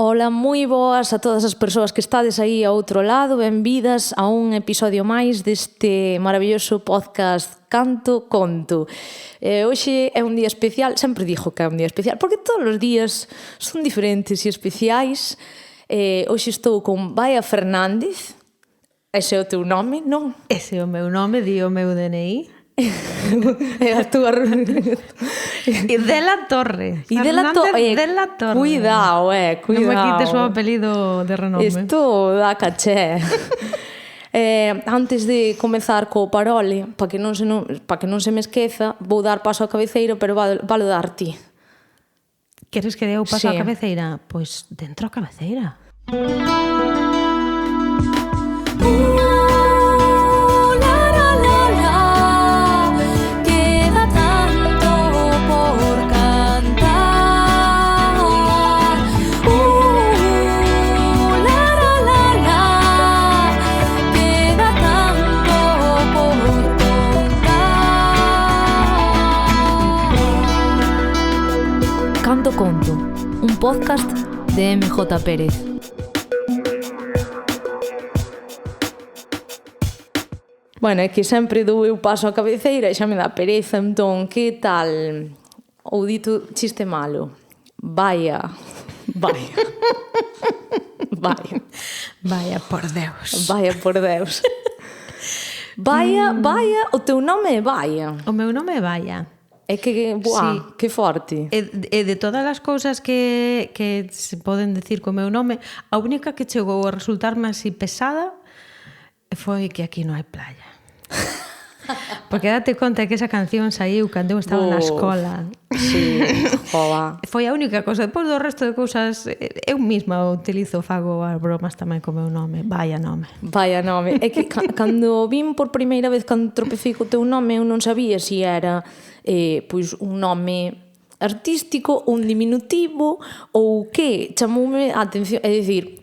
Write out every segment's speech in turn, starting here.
Ola, moi boas a todas as persoas que estades aí ao outro lado, benvidas a un episodio máis deste maravilloso podcast Canto Conto. Hoxe é un día especial, sempre dixo que é un día especial, porque todos os días son diferentes e especiais. Hoxe estou con Baia Fernández, ese é o teu nome, non? Ese é o meu nome, di o meu DNI. E a túa... E Dela Torre. E Dela Torre. Cuidado, cuidado. Non me quites o apelido de renome. Isto dá caché. Antes de comezar co parole, para que non se me esqueza, vou dar paso á cabeceira, pero valo dar ti. Queres que deu paso á cabeceira? Pois dentro a cabeceira. Canto Conto, un podcast de MJ Pérez. Bueno, é que sempre dou eu paso á cabeceira e xa me dá pereza, entón, que tal? Ou dito chiste malo. Vaya. Vaya por Deus. Vaya por Deus. Vaya, o teu nome é Vaya. O meu nome é Vaya. É que, Sí. que forte. E de todas as cousas que se poden decir co meu nome, a única que chegou a resultarme así pesada foi que aquí non hai playa. Porque date conta que esa canción saiu cando eu estaba na escola. Sí, joa. Foi a única cosa. Depois do resto de cousas, eu mesma utilizo, fago as bromas tamén co meu nome. Vaya nome. Vaya nome. É que cando vin por primeira vez, cando tropecei co teu nome, eu non sabía se era pois un nome artístico, un diminutivo ou que. Chamoume a atención, é dicir,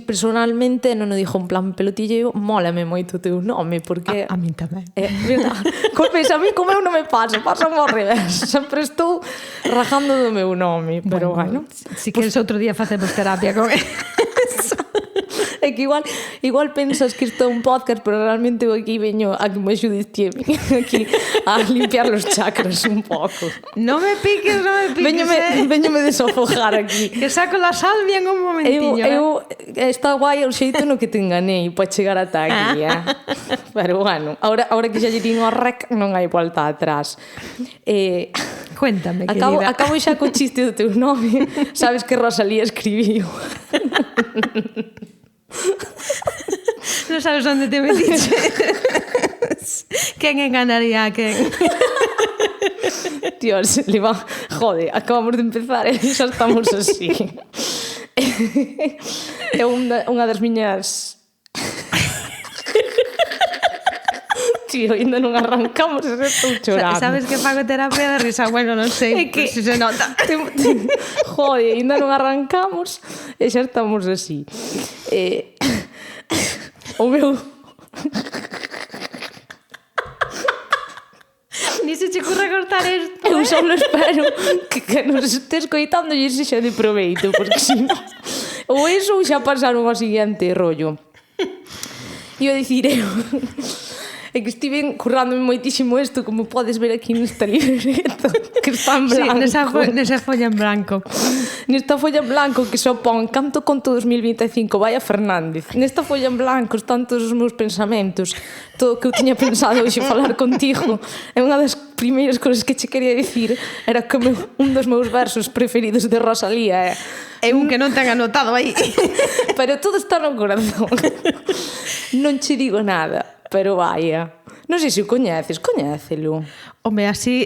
personalmente non o dixo en plan pelotilleo, mólame moito o teu nome, porque A min tamén. Ves, a mí como eu non me pasa ao revés, sempre estou rajando do meu nome, pero bueno. Si queres outro día facemos terapia con eso. É que igual pensas que isto é un podcast, pero realmente eu aquí veño a que me axudes ti aquí a limpiar los chakras un pouco. Non me piques. Veñome desofogar aquí. Que saco la salvia en un momentiño. Está guai o xeito no que te enganei para chegar ata aquí, Pero bueno, ahora que xa lle digo a rec, non hai volta atrás. Cuéntame, querida. Acabo xa co chiste do teu nome. Sabes que Rosalía escribiu. Non sabes onde te metiche. Quen enganaría a quen? Dios, jode, acabamos de empezar e xa estamos así. É unha das miñas... Tío, ainda non arrancamos e estou chorando. Sabes que fago terapia de risa? Bueno, non sei, é que si se nota. Jode, ainda non arrancamos e xa estamos así. O meu... Ni se che ocurre cortar isto. Eu só espero que nos estés coitando e xa de proveito, porque se non... Ou eso ou xa pasaron ao seguinte rollo. E eu dicir eu... É que estive currándome moitísimo isto, como podes ver aquí nesta libreta, que está en blanco. Sí, nesa folla en blanco. Nesta folla en blanco que só pon Canto Conto 2025, Baia Fernández. Nesta folla en blanco están todos os meus pensamentos, todo o que eu tiña pensado hoxe falar contigo. É unha das primeiras cousas que che quería dicir, era que un dos meus versos preferidos de Rosalía é un que non ten anotado aí. Pero todo está no corazón. Non che digo nada, pero vaya. Non sei se o coñécelo. Home, así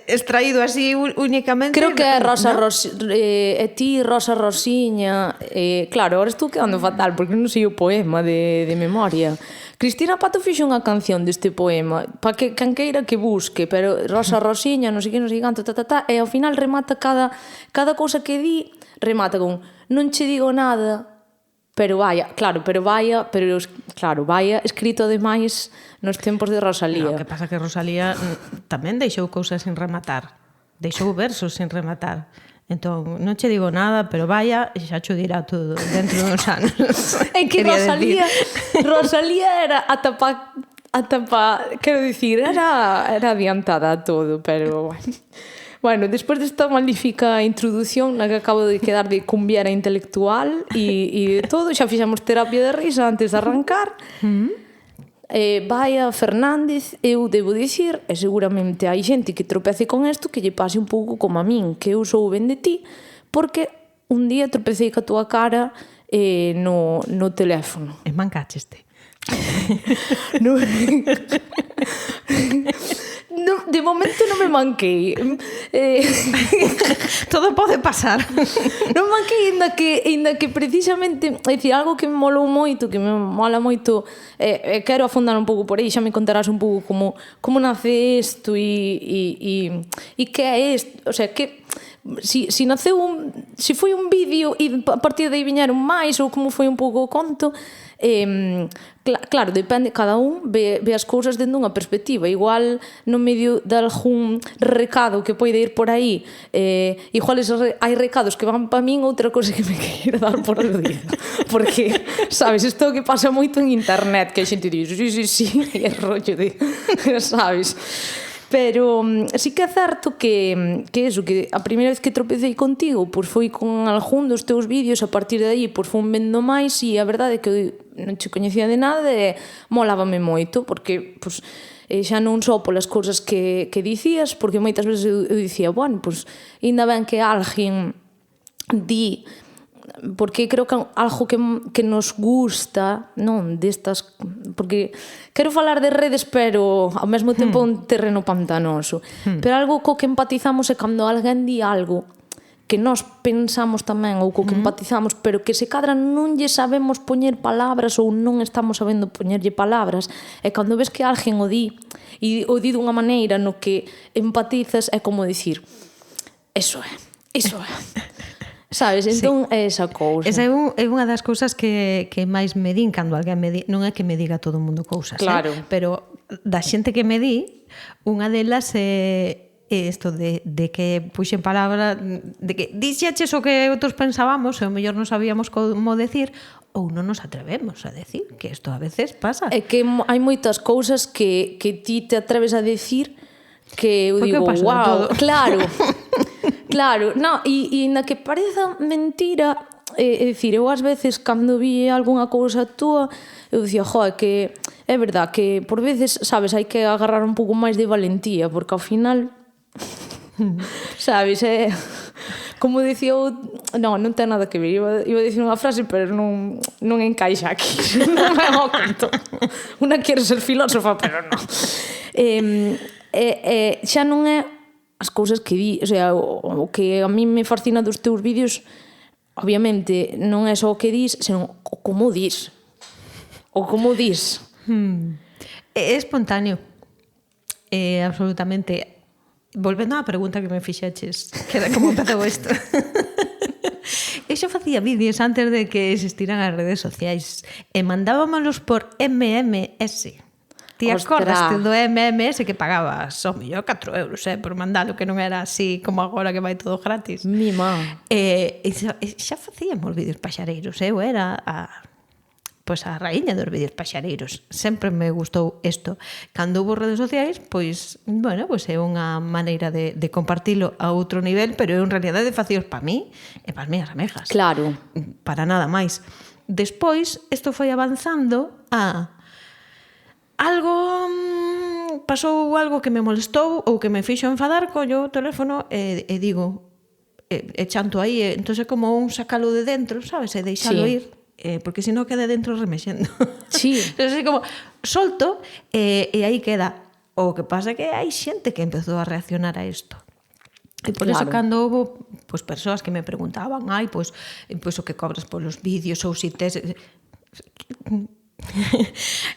extraído así únicamente. Creo que é ti, Rosa Rosiña. Claro, agora estou quedando fatal porque non sei o poema de memoria. Cristina Pato fixo unha canción deste poema, para que canqueira que busque, pero Rosa Rosiña, non sei que, non sei canto, e ao final remata cada cousa que di, remata con non che digo nada, pero vaya, escrito ademais nos tempos de Rosalía. O que pasa que Rosalía tamén deixou cousas sin rematar. Deixou versos sin rematar. Entón, non che digo nada, pero vaya, xa cho dirá todo dentro de uns anos. É que Rosalía era ata pa, quero dicir, era adiantada a todo, pero bueno. Bueno, despois desta magnífica introdución na que acabo de quedar de cumbiera intelectual e de todo, xa fixemos terapia de risa antes de arrancar. Vaya Fernández, eu debo dicir, e seguramente hai xente que tropece con isto, que lle pase un pouco como a min, que eu sou ben de ti, porque un día tropecei ca túa cara no teléfono. E mancacheste. No, de momento non me manquei. Todo pode pasar. Non me manquei, ainda que precisamente, é dicir, algo que me molou moito, que me mola moito, quero afondar un pouco por aí, xa me contarás un pouco como nace isto e que é isto, o sea, que si naceu si foi un vídeo e a partir de aí viñeron máis ou como foi un pouco o conto. Claro, depende, cada un ve as cousas dende unha perspectiva. Igual no medio de algún recado que poide ir por aí, igual hai recados que van para min, outra cousa que me queira dar por aludido, porque, sabes, isto que pasa moito en internet, que a xente dice sí, e é rollo de, sabes. Pero sí que é certo que eso, que a primeira vez que tropecei contigo pois foi con algún dos teus vídeos, a partir de aí pois fun vendo máis e a verdade é que non te coñecía de nada e molábame moito porque pois, xa non só polas cousas que dicías, porque moitas veces eu dicía, bueno, pois ainda ben que alguén di, porque creo que algo que nos gusta, non, destas, porque quero falar de redes, pero ao mesmo tempo un terreno pantanoso, pero algo co que empatizamos é cando alguén di algo que nós pensamos tamén ou co que empatizamos, pero que se cadra non lle sabemos poñer palabras ou non estamos sabendo poñerlle palabras, e cando ves que alguén o di e o di dunha maneira no que empatizas, é como dicir, eso é sabes, entón é esa cousa. Esa é unha das cousas que máis me din cando alguén me di, non é que me diga todo o mundo cousas, claro. Pero da xente que me di, unha delas é isto de que puxen palabra, de que dixeches o que outros pensábamos e o mellor non sabíamos como decir ou non nos atrevemos a decir, que isto a veces pasa. É que hai moitas cousas que ti te atreves a decir que eu digo, wow, claro, no, e na que pareza mentira, é dicir, eu ás veces cando vi algunha cousa túa, eu dicía, joe, que é verdad que por veces, sabes, hai que agarrar un pouco máis de valentía, porque ao final, sabes, é como dicía eu, non ten nada que ver, iba a dicir unha frase, pero non encaixa aquí, non me o conto. Una quere ser filósofa, pero non. Xa non é as cousas que di, o sea, o que a mí me fascina dos teus vídeos, obviamente, non é só o que dis, senón o como dis. O como dis. É espontáneo. Absolutamente. Volvendo á pregunta que me fixeches, que era como empezou isto. Eu xa facía vídeos antes de que existiran as redes sociais e mandábamelos por MMS. Ti acordaste do MMS que pagabas ao mellor 4 euros por mandalo, que non era así como agora que vai todo gratis. Mima. Xa facíamos vídeos paxareiros. Eu era a raíña dos vídeos paxareiros. Sempre me gustou isto. Cando houve redes sociais, pois, bueno, pois é unha maneira de compartilo a outro nivel, pero eu en realidade facíos para mí e para as miñas amejas. Claro. Para nada máis. Despois, isto foi avanzando a pasou algo que me molestou ou que me fixo enfadar, collo o teléfono e digo, e chanto aí, entón é como un sacalo de dentro, sabes, e deixalo ir, porque senón queda dentro remexendo. Sí. Entón é como, solto e aí queda. O que pasa é que hai xente que empezou a reaccionar a isto. E por eso cando houve pois, persoas que me preguntaban, pois o que cobras polos vídeos ou si tes...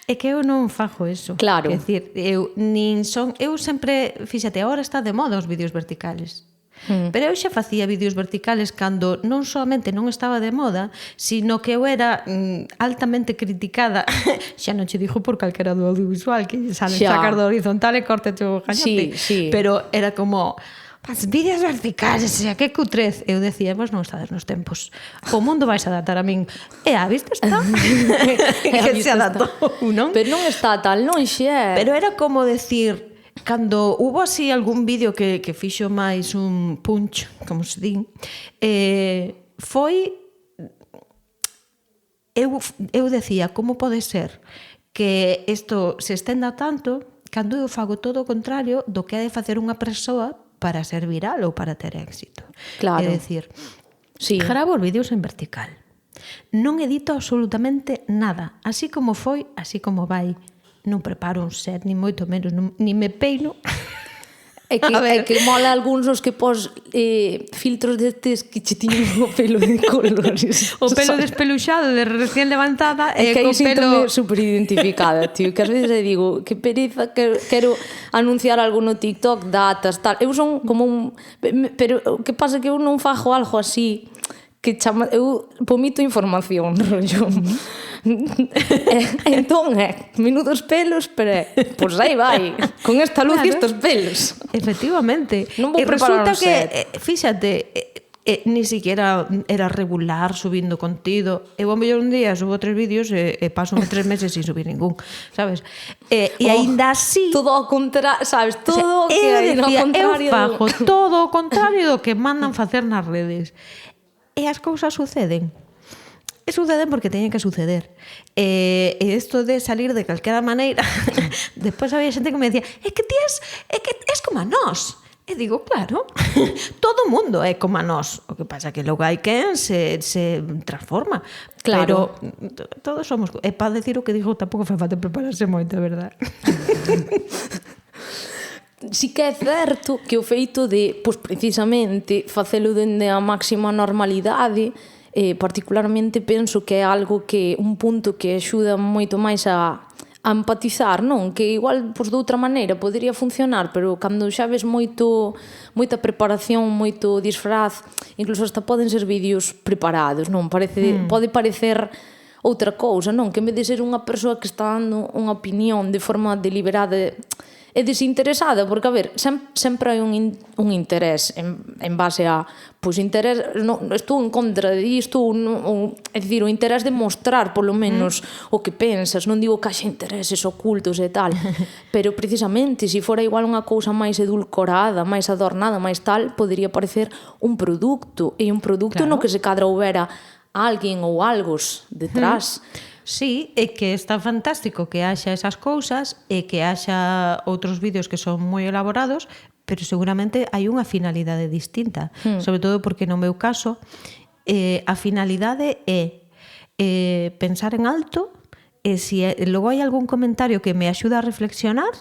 É que eu non fago eso. Claro. Quer dicir, eu sempre, fíxate, agora está de moda os vídeos verticales. Pero eu xa facía vídeos verticales cando non solamente non estaba de moda, sino que eu era altamente criticada. Xa non che dixo por calquera do audiovisual, que sacar do horizontal e corte o gañote. Sí. Pero era como, as vídeos verticais, xa que cutrez. Eu decía, vos non estades nos tempos. O mundo vais a adaptar a min. E a vista está. Que se adaptou, non? Pero non está tan lonxe, Pero era como decir, cando hubo así algún vídeo que fixo máis un punch, como se din, foi... Eu decía, como pode ser que isto se estenda tanto cando eu fago todo o contrario do que ha de facer unha persoa para ser viral ou para ter éxito. Claro. É dicir, Sí. gravo os vídeos en vertical. Non edito absolutamente nada. Así como foi, así como vai. Non preparo un set, ni moito menos, ni me peino. É que mola algúns os que pos filtros destes que che tiñen o pelo de colores. O pelo despeluxado de recién levantada É que aí co pelo... síntome super identificada, tío. Que ás veces digo, que pereza, que quero anunciar algo no TikTok, datas, tal. Eu son como un... Pero o que pasa é que eu non fajo algo así que chama... Eu vomito información, rollo. Entón, menudos pelos, pero pois aí vai, con esta luz e estos pelos. Efectivamente. Non vou E preparar resulta un que, set. fíxate, ni siquiera era regular subindo contido. Eu ao mellor un día subo 3 vídeos e paso 3 meses sin subir ningún, sabes? E aínda así... Todo ao contrario, sabes? Todo o que hai no contrario. Eu fago todo o contrario do que mandan facer nas redes. E as cousas suceden. E suceden porque teñen que suceder. E isto de salir de calquera maneira, despois había xente que me decía, é que és como a nós. E digo, claro, todo o mundo é como a nós. O que pasa é que logo hai quen se transforma. Claro. Pero todos somos... E para decir o que digo, tampouco fai falta prepararse moito, a verdade. Si que é certo que o feito de, pois precisamente, facelo dende a máxima normalidade, particularmente penso que é algo que, un punto que axuda moito máis a empatizar, non? Que igual, pois, de outra maneira podería funcionar, pero cando xa ves moita preparación, moito disfraz, incluso hasta poden ser vídeos preparados, non? Pode parecer outra cousa, non? Que en vez de ser unha persoa que está dando unha opinión de forma deliberada e desinteresada, porque, a ver, sempre hai un interés en base a, pois, interés, estou en contra disto, é dicir, o interés de mostrar, polo menos, o que pensas, non digo que haxa intereses ocultos e tal, pero, precisamente, se fora igual unha cousa máis edulcorada, máis adornada, máis tal, podería parecer un produto, e un produto no que se cadra houbera alguén ou algos detrás. Sí, é que está fantástico que haxa esas cousas e que haxa outros vídeos que son moi elaborados, pero seguramente hai unha finalidade distinta, sobre todo porque no meu caso a finalidade é pensar en alto e se logo hai algún comentario que me axuda a reflexionar,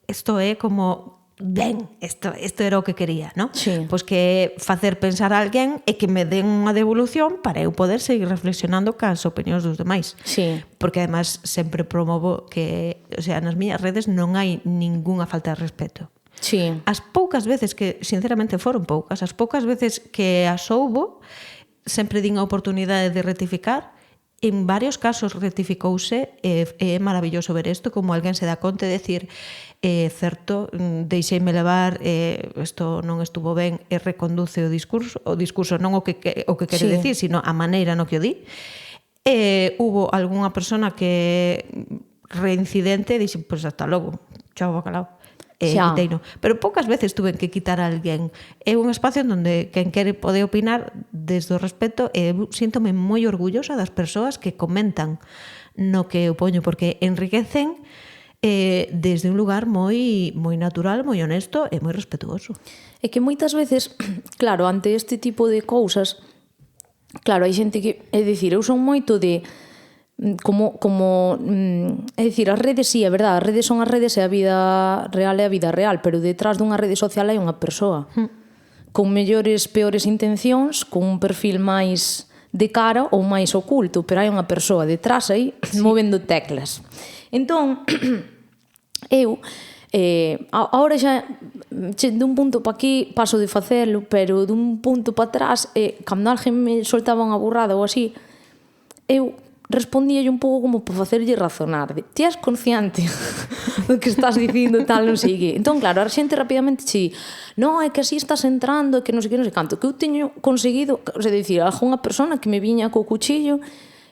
isto é como ben, isto era o que quería, non? Sí. Pois que facer pensar a alguén e que me den unha devolución para eu poder seguir reflexionando cas opinións dos demais. Sí. Porque además sempre promovo que, o sea, nas miñas redes non hai ningunha falta de respeto. Sí. As poucas veces que, sinceramente foron poucas, as poucas veces que as houbo, sempre din a oportunidade de rectificar. En varios casos rectificouse e é maravilloso ver isto, como alguén se dá conta de decir certo, deixeime levar, isto non estuvo ben e reconduce o discurso non o que quere decir, sino a maneira no que o di. Hubo algunha persona que reincidente e dixe, pois hasta logo, chao bacalao. Quiteino. Pero poucas veces tuve que quitar a alguén. É un espacio onde quen quere pode opinar desde o respeto e síntome moi orgullosa das persoas que comentan no que eu poño, porque enriquecen desde un lugar moi natural, moi honesto e moi respetuoso. É que moitas veces, claro, ante este tipo de cousas, claro, hai xente que, é dicir, eu son moito de é dicir, as redes sí, é verdade, as redes son as redes e a vida real é a vida real, pero detrás dunha rede social hai unha persoa con mellores, peores intencións, con un perfil máis de cara ou máis oculto, pero hai unha persoa detrás aí movendo teclas. Entón, eu agora xa dun punto pa aquí paso de facelo, pero dun punto pa atrás, cando alguén me soltaba unha burrada ou así, eu respondíalle un pouco como para facerlle razonar. Ti és consciente do que estás dicindo, tal, non sei que. Entón, claro, a xente rapidamente che non, é que así estás entrando, que non sei que, non sei canto. Que eu teño conseguido, o sea, dicir, algunha persona que me viña co cuchillo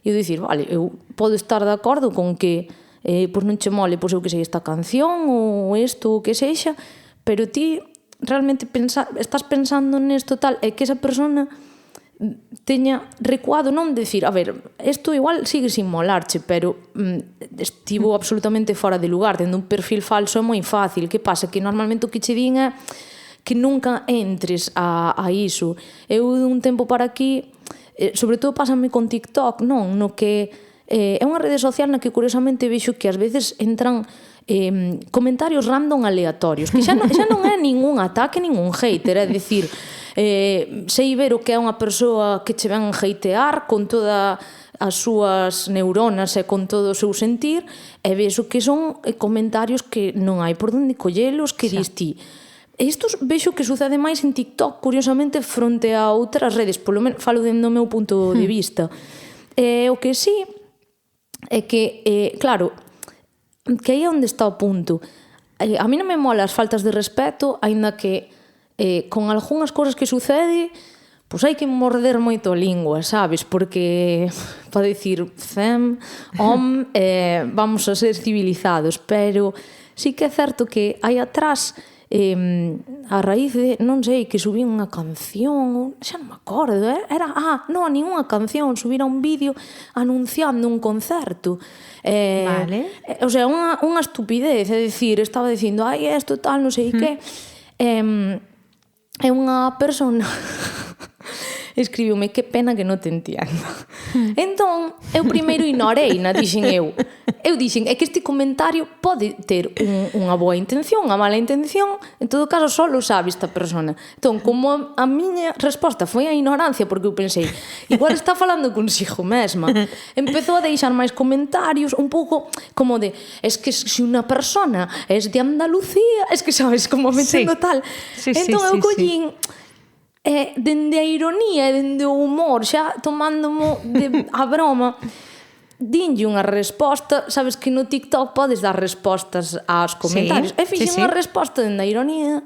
e eu dicir, vale, eu podo estar de acordo con que pois non che mole, pois eu que sei, esta canción ou isto, o que sexa, pero ti realmente estás pensando nesto tal, é que esa persona teña recuado, non decir, a ver, isto igual sigue sin molarche, pero estivo absolutamente fora de lugar, tendo un perfil falso é moi fácil. Que pasa? Que normalmente o que che din é que nunca entres a iso. Eu de un tempo para aquí, sobre todo pásame con TikTok, non? No que é unha rede social na que curiosamente vexo que ás veces entran comentarios random aleatorios, que xa non é ningún ataque, ningún hater, é dicir, sei ver o que é unha persoa que che ven hatear con todas as súas neuronas e con todo o seu sentir, e vexo que son comentarios que non hai por onde collelos, que dis ti. Estos vexo que sucede máis en TikTok, curiosamente, fronte a outras redes, polo menos falo dentro do meu punto de vista. O que sí é que, claro, que aí é onde está o punto. A mí non me mola as faltas de respeto, aínda que con algunhas cousas que sucede, pois hai que morder moito a lingua, sabes? Porque, para dicir, vamos a ser civilizados, pero sí que é certo que hai atrás, a raíz de, non sei, que subí unha canción, xa non me acordo, non, nin unha canción, subir un vídeo anunciando un concerto. Vale. O sea, unha estupidez, é dicir, estaba dicindo, isto tal, non sei que, é unha persona escribiume, que pena que non te entiendo. Entón, eu primeiro ignorei, dixen eu. Eu dixen, é que este comentario pode ter unha boa intención, unha mala intención, en todo caso só lo sabe esta persona. Entón, como a miña resposta foi a ignorancia, porque eu pensei, igual está falando consigo mesma, empezou a deixar máis comentarios, un pouco como de, es que se unha persona es de Andalucía, es que sabes, como metendo tal. Entón, eu collín dende a ironía e dende o humor, xa tomándomo a broma, dinlle unha resposta. Sabes que no TikTok podes dar respostas aos comentarios, e fixen unha resposta dende a ironía,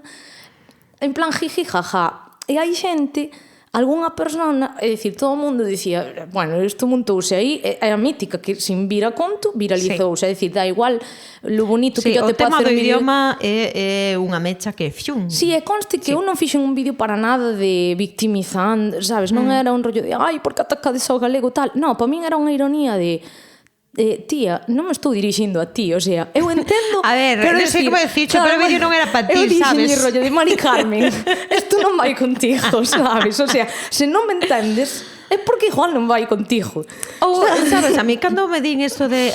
en plan jiji jaja, e hai xente, algunha persona, é dicir, todo o mundo dicía, bueno, isto montouse aí, é a mítica que sin vir a conto viralizouse, é dicir, dá igual lo bonito que yo te pode hacer un vídeo. O tema do idioma é unha mecha que fium. Si, e conste que eu non fixen un vídeo para nada de victimizando, sabes, non era un rollo de porque atacades ao galego tal, non, para min era unha ironía de tía, non me estou dirixindo a ti, o sea, eu entendo, a ver, pero non sei como decircho, pero o vídeo non era para ti, sabes? Eu dixen rollo de Mari Carmen, isto non vai contigo, sabes? O sea, se non me entendes, é porque igual non vai contigo. Ou, sabes, a mí cando me din isto de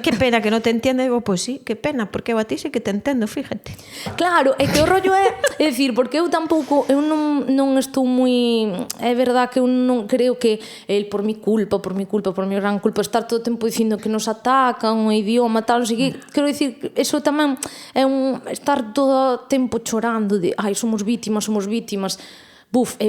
que pena que non te entiendo, digo, pois sí, que pena, porque eu a ti sí que te entendo, fíjate. Claro, é que o rollo é dicir, porque eu tampouco, eu non estou moi, é verdad que eu non creo que el por mi gran culpa, estar todo o tempo dicindo que nos atacan o idioma, tal, non sei que, quero dicir, eso tamén é estar todo o tempo chorando de, somos vítimas, é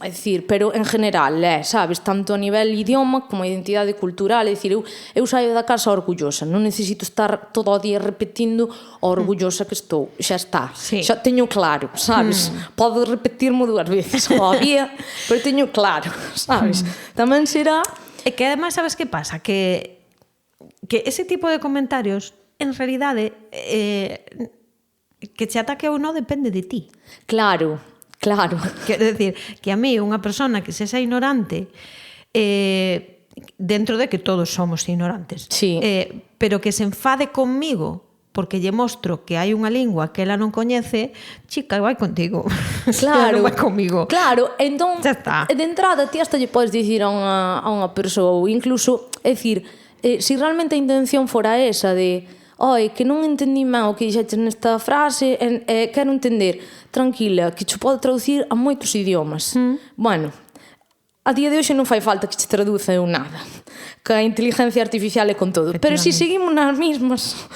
dicir, pero en general, sabes, tanto a nivel idioma como a identidade cultural, é dicir, eu saio da casa orgullosa, non necesito estar todo o día repetindo o orgullosa que estou, xa está, xa teño claro, sabes, podo repetirmo 2 veces ao día, pero teño claro, sabes, tamén será... É que ademais, sabes que pasa? Que ese tipo de comentarios, en realidade, que che ataque ou non depende de ti. Claro. Quero decir, que a mí unha persona que sexa ignorante, dentro de que todos somos ignorantes, pero que se enfade conmigo porque lle mostro que hai unha lingua que ela non coñece, chica, vai contigo. Claro. Non vai comigo. Claro, entón, de entrada, ti hasta lle podes dicir a unha persoa, ou incluso, é dicir, se realmente a intención fora esa de que non entendí ben o que dixeches nesta frase, quero entender, tranquila, que che pode traducir a moitos idiomas. Bueno, a día de hoxe non fai falta que che traduza eu nada, que a inteligencia artificial é con todo, pero se seguimos nas mismas,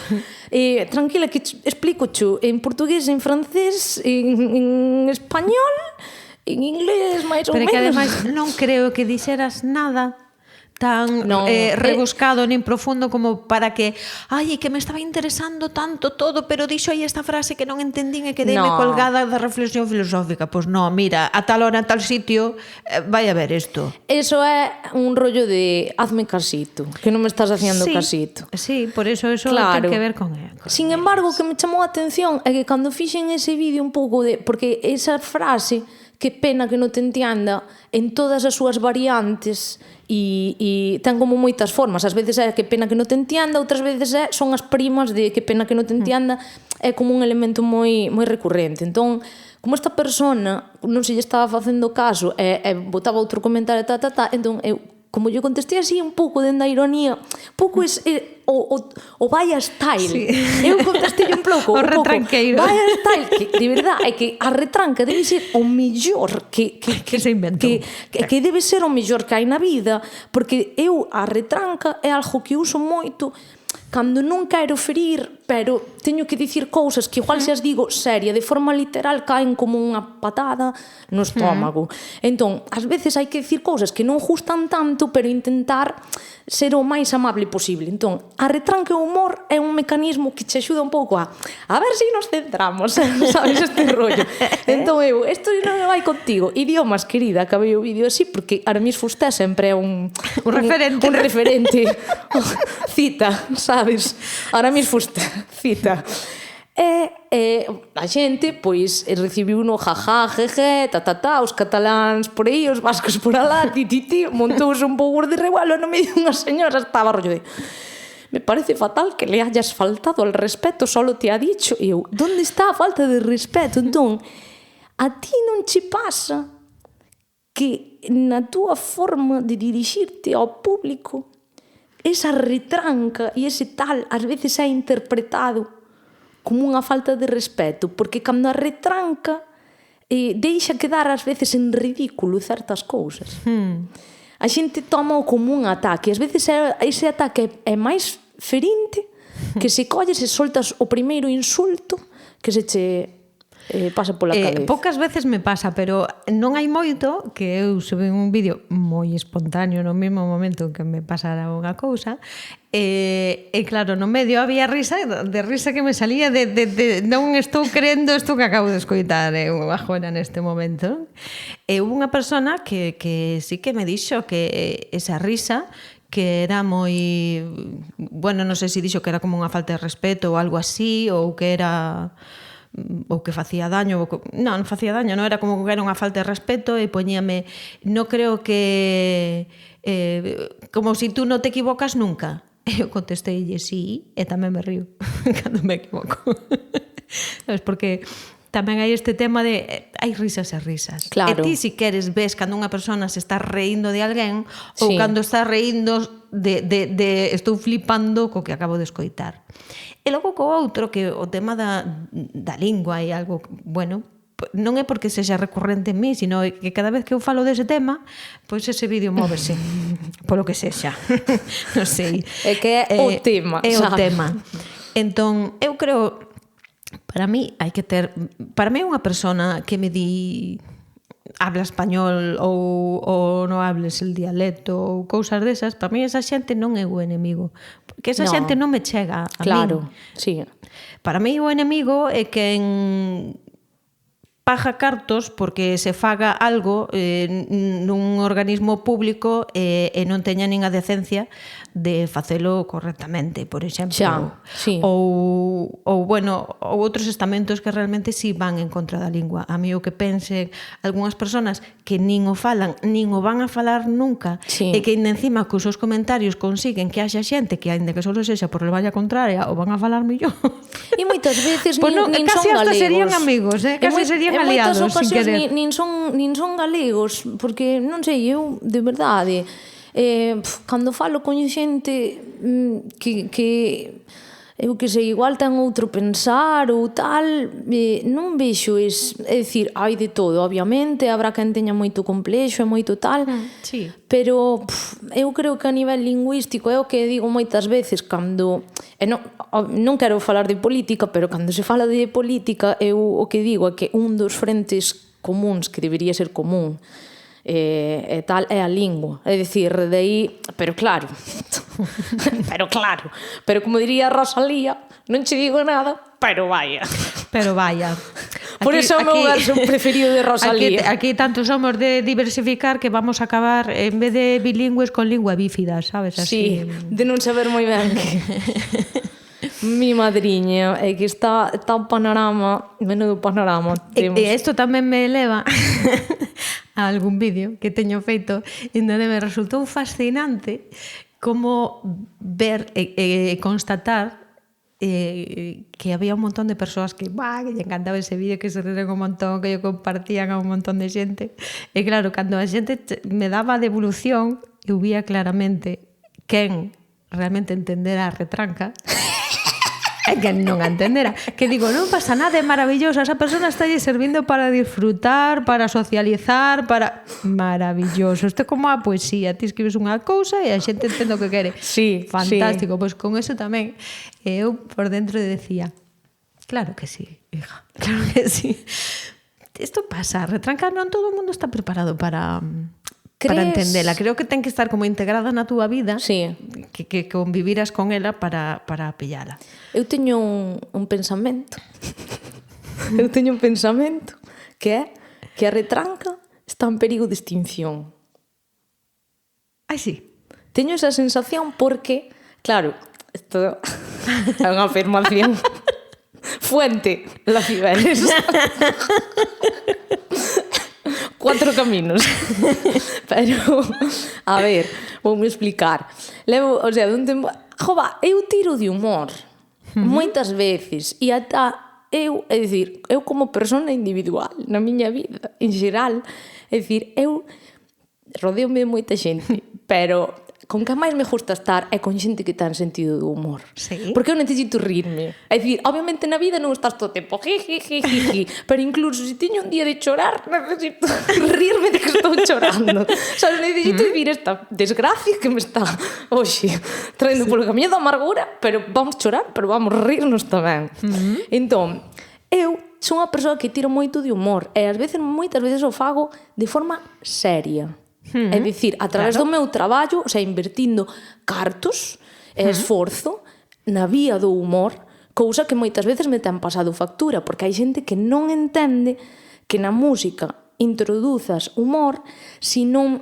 tranquila, que explico en portugués, en francés, en español, en inglés, máis ou menos. Pero que ademais non creo que dixeras nada tan No, rebuscado nin profundo como para que ai, que me estaba interesando tanto todo, pero dixo aí esta frase que non entendín e quedeime No. colgada da reflexión filosófica. Pois non, mira, a tal hora, a tal sitio, vai a ver isto. Eso é un rollo de hazme casito, que non me estás haciendo casito. Sí, por eso Claro. ten que ver con él. Sin embargo, o que me chamou a atención é que cando fixen ese vídeo un pouco de... Porque esa frase, que pena que non te entienda, en todas as súas variantes e ten como moitas formas. Ás veces é que pena que non te entienda, outras veces son as primas de que pena que non te entienda, é como un elemento moi recurrente. Entón, como esta persona non se lle estaba facendo caso e botaba outro comentario, entón eu, como yo contestei así un pouco dentro da ironía, pouco o vaya style. Sí. Eu contestei un pouco, O retranqueiro. Vaya style, que de verdade é que a retranca debe ser o mellor que se inventou. que debe ser o mellor que hai na vida, porque eu a retranca é algo que uso moito cando non quero ferir, pero teño que dicir cousas que igual se as digo seria, de forma literal, caen como unha patada no estómago. Entón, ás veces hai que dicir cousas que non gustan tanto, pero intentar ser o máis amable posible. Entón, a retranca e o humor é un mecanismo que te axuda un pouco a ver se nos centramos, sabes, este rollo. Entón eu, isto non vai contigo. Idiomas, querida, acabei o vídeo así, porque Aramis Fuster sempre é un referente. Un referente. Cita, sabes? Aramis Fuster, cita. E a xente, pois, recibiu no jajá, jeje, os cataláns por aí, os vascos por alá, montouse un pouco de revuelo no medio dunha señora, estaba rollo de... Me parece fatal que le hayas faltado al respeto, solo te ha dicho. E eu, ¿dónde está a falta de respeto? Entón, a ti non che pasa que na túa forma de dirixirte ao público esa retranca e ese tal ás veces é interpretado como unha falta de respeto, porque cando a retranca deixa quedar ás veces en ridículo certas cousas. A xente toma como un ataque, ás veces ese ataque é máis ferinte que se colles e soltas o primeiro insulto que se che pasa pola cabeza. Poucas veces me pasa, pero non hai moito que eu subí un vídeo moi espontáneo no mesmo momento que me pasara unha cousa e claro, no medio había risa que me salía de non estou creendo isto que acabo de escoitar agora neste momento. E hubo unha persona que sí que me dixo que esa risa que era moi... Bueno, non sei se dixo que era como unha falta de respeto ou algo así, ou que era... ou que facía daño, non facía daño, non era como que era unha falta de respeto e poñíame, non creo que como si tú non te equivocas nunca. E eu contesteille sí, e tamén me río cando me equivoco. Sabes, porque tamén hai este tema de hai risas e risas. Claro. E ti si queres ves cando unha persona se está reíndo de alguén ou Sí. cando está reíndo de estou flipando co que acabo de escoitar. E logo co outro, que o tema da lingua é algo, bueno, non é porque sexa recurrente en mí, sino que cada vez que eu falo dese tema, pois ese vídeo móvese, polo que sexa. Non sei. É que é o tema. É o sabes? tema. Entón, eu creo, para mí hai que ter, para mí unha persona que me di habla español ou non hables el dialecto ou cousas desas, para mí esa xente non é o enemigo, porque esa xente non me chega a Claro, min. sí. Para mí o enemigo é quen paga cartos porque se faga algo nun organismo público e non teña nin a decencia de facelo correctamente, por exemplo. Xa, sí. Ou bueno, ou outros estamentos que realmente si van en contra da lingua. A mí o que pense algunhas persoas que nin o falan, nin o van a falar nunca, Sí. e que encima cos seus comentarios consiguen que haxa xente que, aínda que solo sexa por levar a contraria, o van a falar millón. E moitas veces Pues nin casi son hasta galegos. serían amigos, casi serían aliados, en moitas sin ocasións querer. nin son galegos, porque non sei, eu de verdade cando falo con xente que eu que sei, igual ten outro pensar ou tal, non vexo é dicir, hai de todo, obviamente, habrá quen teña moito complexo e moito tal, Sí. pero eu creo que a nivel lingüístico é o que digo moitas veces cando non quero falar de política, pero cando se fala de política eu o que digo é que un dos frentes comuns que debería ser común e tal, é a lingua. É dicir, de aí, pero claro, pero como diría Rosalía, non che digo nada, pero vaya. Pero vaya. Por eso é o meu verso preferido de Rosalía. Aquí tanto somos de diversificar que vamos a acabar, en vez de bilingües, con lingua bífida, sabes? Sí, Así. de non saber moi ben que... Mi madriña, é que está o panorama, menudo panorama temos. E isto tamén me leva a algún vídeo que teño feito en donde me resultou fascinante como ver e constatar que había un montón de persoas que lle encantaba ese vídeo, que se riren un montón, que yo compartían a un montón de xente. E claro, cando a xente me daba a devolución, eu vía claramente quen realmente entendera a retranca e quen non a entendera. Que digo, non pasa nada, é maravilloso, esa persona está lle servindo para disfrutar, para socializar, para... Maravilloso. Isto é como a poesía, ti escribes unha cousa e a xente entende o que quere. Sí, fantástico. Pois con eso tamén eu por dentro decía, claro que sí, hija, claro que sí. Isto pasa, retranca, non todo o mundo está preparado para entendela. Creo que ten que estar como integrada na túa vida, sí, que conviviras con ela para pillala. Eu teño un pensamento. Eu teño un pensamento que é que a retranca está en perigo de extinción. Ai, sí. Teño esa sensación porque, claro, isto é unha afirmación. Fuente, la Cibeles. 4 caminos. Pero, a ver, voume explicar. Levo, o sea, dun tempo... Jova, eu tiro de humor. Moitas veces. E ata eu, é dicir, eu como persona individual, na miña vida, en xeral, é dicir, eu rodeome de moita xente, pero con que máis me gusta estar é con xente que ten sentido do humor. Sí. Porque eu necesito rirme. É dicir, obviamente na vida non estás todo o tempo jiji, pero incluso se teño un día de chorar, necesito rirme de que estou chorando. Sabes, necesito vivir esta desgracia que me está hoxe traendo polo camiño da amargura, pero vamos chorar, pero vamos rirnos tamén. Entón, eu son unha persoa que tiro moito de humor e moitas veces o fago de forma seria. É dicir, a través do meu traballo, o sea, invertindo cartos e esforzo na vía do humor, cousa que moitas veces me ten pasado factura, porque hai xente que non entende que na música introduzas humor se non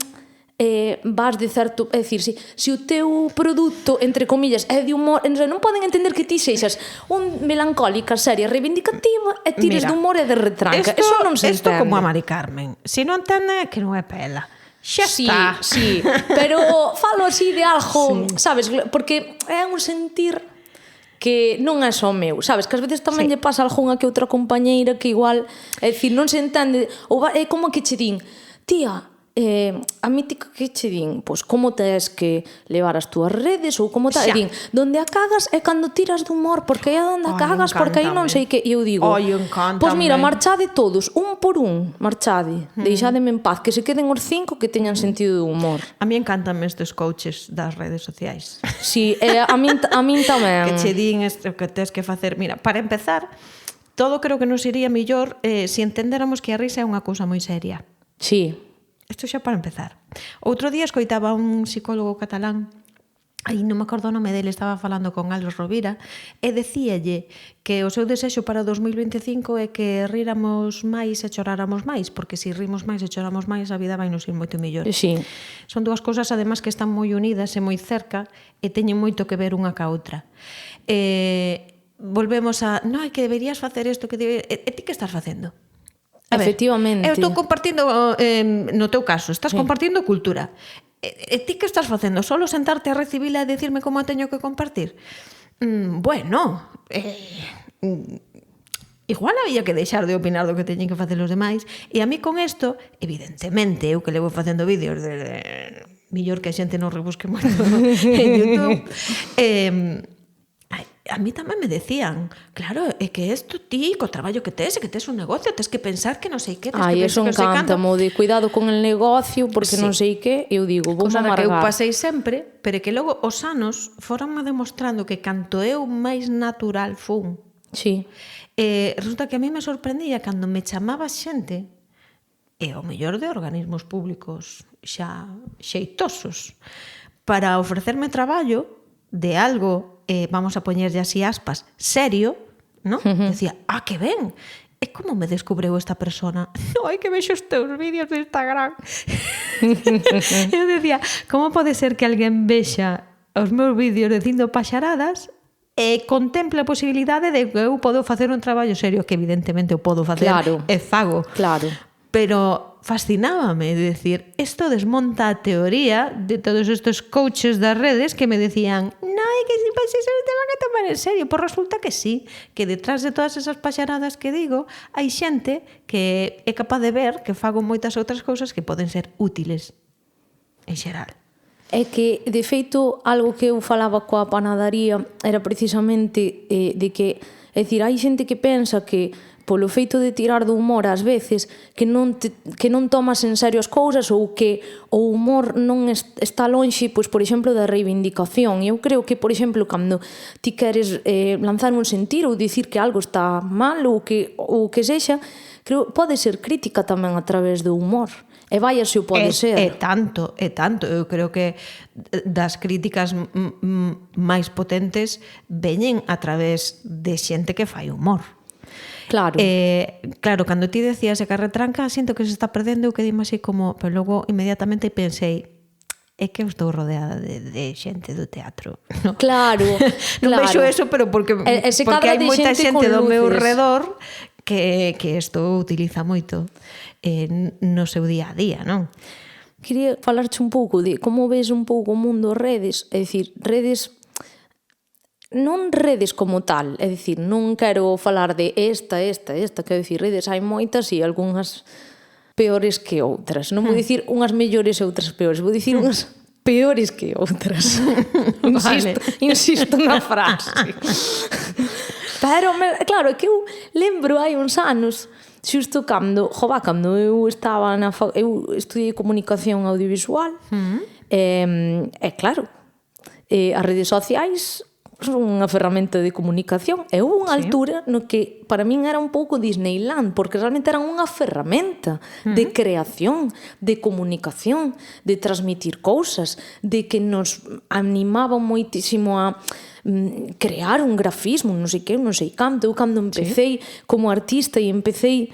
vas de certo... É dicir, se o teu produto, entre comillas, é de humor, non poden entender que ti seixas un melancólica, seria, reivindicativa e tires de humor e de retranca. Eso non se entende. Isto como a Mari Carmen. Se non entende, que non é pela. Xa está. Sí, pero falo así de algo, sabes, porque é un sentir que non é só meu, sabes, que ás veces tamén lle pasa a algunha que outra compañeira que igual, é dicir, non se entende, ou é como que che din, tía, a mítica que che din, pois como tes que levar as túas redes ou como tal, e din, donde a cagas é cando tiras de humor, porque é onde a cagas, porque aí non sei que, e eu digo, pois mira, marchade todos, un por un, marchade, deixádeme en paz, que se queden os 5 que teñan sentido de humor. A mí encantanme estes coaches das redes sociais. Sí, a min tamén. Que che din isto que tes que facer, mira, para empezar, todo creo que nos iría mellor se entendéramos que a risa é unha cousa moi seria. Sí. Isto xa para empezar. Outro día escoitaba un psicólogo catalán, aí non me acordo o nome dele, estaba falando con Alex Rovira, e decíalle que o seu desexo para 2025 é que ríramos máis e choráramos máis, porque se rimos máis e choramos máis, a vida vai nos ir moito mellor. Sí. Son dúas cousas, además, que están moi unidas e moi cerca, e teñen moito que ver unha ca outra. Volvemos a, non, é que deberías facer isto, e ti que estás facendo? Efectivamente. Eu estou compartindo, no teu caso, estás compartindo cultura. E ti que estás facendo? Solo sentarte a recibila e decirme como a teño que compartir? Bueno, igual había que deixar de opinar do que teñen que facer os demais. E a mí con isto, evidentemente, eu que levo facendo vídeos mellor que a xente non rebusque moito en YouTube, a mí tamén me decían, claro, é que isto ti, co traballo que tes, que tes un negocio, tes que pensar que non sei que, tes que pensar que non sei canto. Eso encanta, de cuidado con el negocio, porque non sei que, eu digo, vou amargar. Que eu pasei sempre, pero que logo os anos foronme demostrando que canto eu máis natural fun. Sí. Resulta que a mí me sorprendía cando me chamaba xente e ao mellor de organismos públicos xa xeitosos, para ofrecerme traballo de algo, vamos a poñerlle así aspas, serio, ¿no? Decía, que ben, e como me descubreu esta persona? No, é que vexo os teus vídeos de Instagram. Eu decía, como pode ser que alguén vexa os meus vídeos dicindo paxaradas e contemple a posibilidade de que eu podo facer un traballo serio, que evidentemente eu podo facer e fago. Claro. Pero fascinábame, de decir, isto desmonta a teoría de todos estos coaches das redes que me decían, no, é que si pasa eso te van a tomar en serio. Pois resulta que sí, que detrás de todas esas paxaradas que digo, hai xente que é capaz de ver que fago moitas outras cousas que poden ser útiles en xeral. É que, de feito, algo que eu falaba coa panadaría era precisamente de que, é dicir, hai xente que pensa que polo feito de tirar do humor ás veces que non tomas en serio as cousas ou que o humor non está lonxe, pois, por exemplo, da reivindicación. Eu creo que, por exemplo, cando ti queres lanzar un sentir ou dicir que algo está mal ou que sexa, creo pode ser crítica tamén a través do humor. E vaya se o pode ser. É tanto. Eu creo que das críticas máis potentes veñen a través de xente que fai humor. Claro. Claro, cando ti decías que a retranca siento que se está perdendo, eu quedime así como, pero logo inmediatamente pensei, é que eu estou rodeada de xente do teatro. No? Claro. Non vexo eso, pero porque hai moita xente do meu redor que isto utiliza moito no seu día a día, non? Quería falarche un pouco de como ves un pouco o mundo redes, é dicir, redes, non redes como tal, é dicir, non quero falar de esta, quero dicir, redes hai moitas e algunhas peores que outras. Non vou dicir unhas mellores e outras peores, vou dicir unhas peores que outras. Insisto na frase. Pero, claro, é que eu lembro hai uns anos, xusto cando eu estaba eu estudiei comunicación audiovisual, e claro, as redes sociais son unha ferramenta de comunicación e houve unha altura no que para min era un pouco Disneyland, porque realmente eran unha ferramenta de creación, de comunicación, de transmitir cousas, de que nos animaban moitísimo a crear un grafismo, non sei que, non sei canto. Eu cando empecé como artista e empecé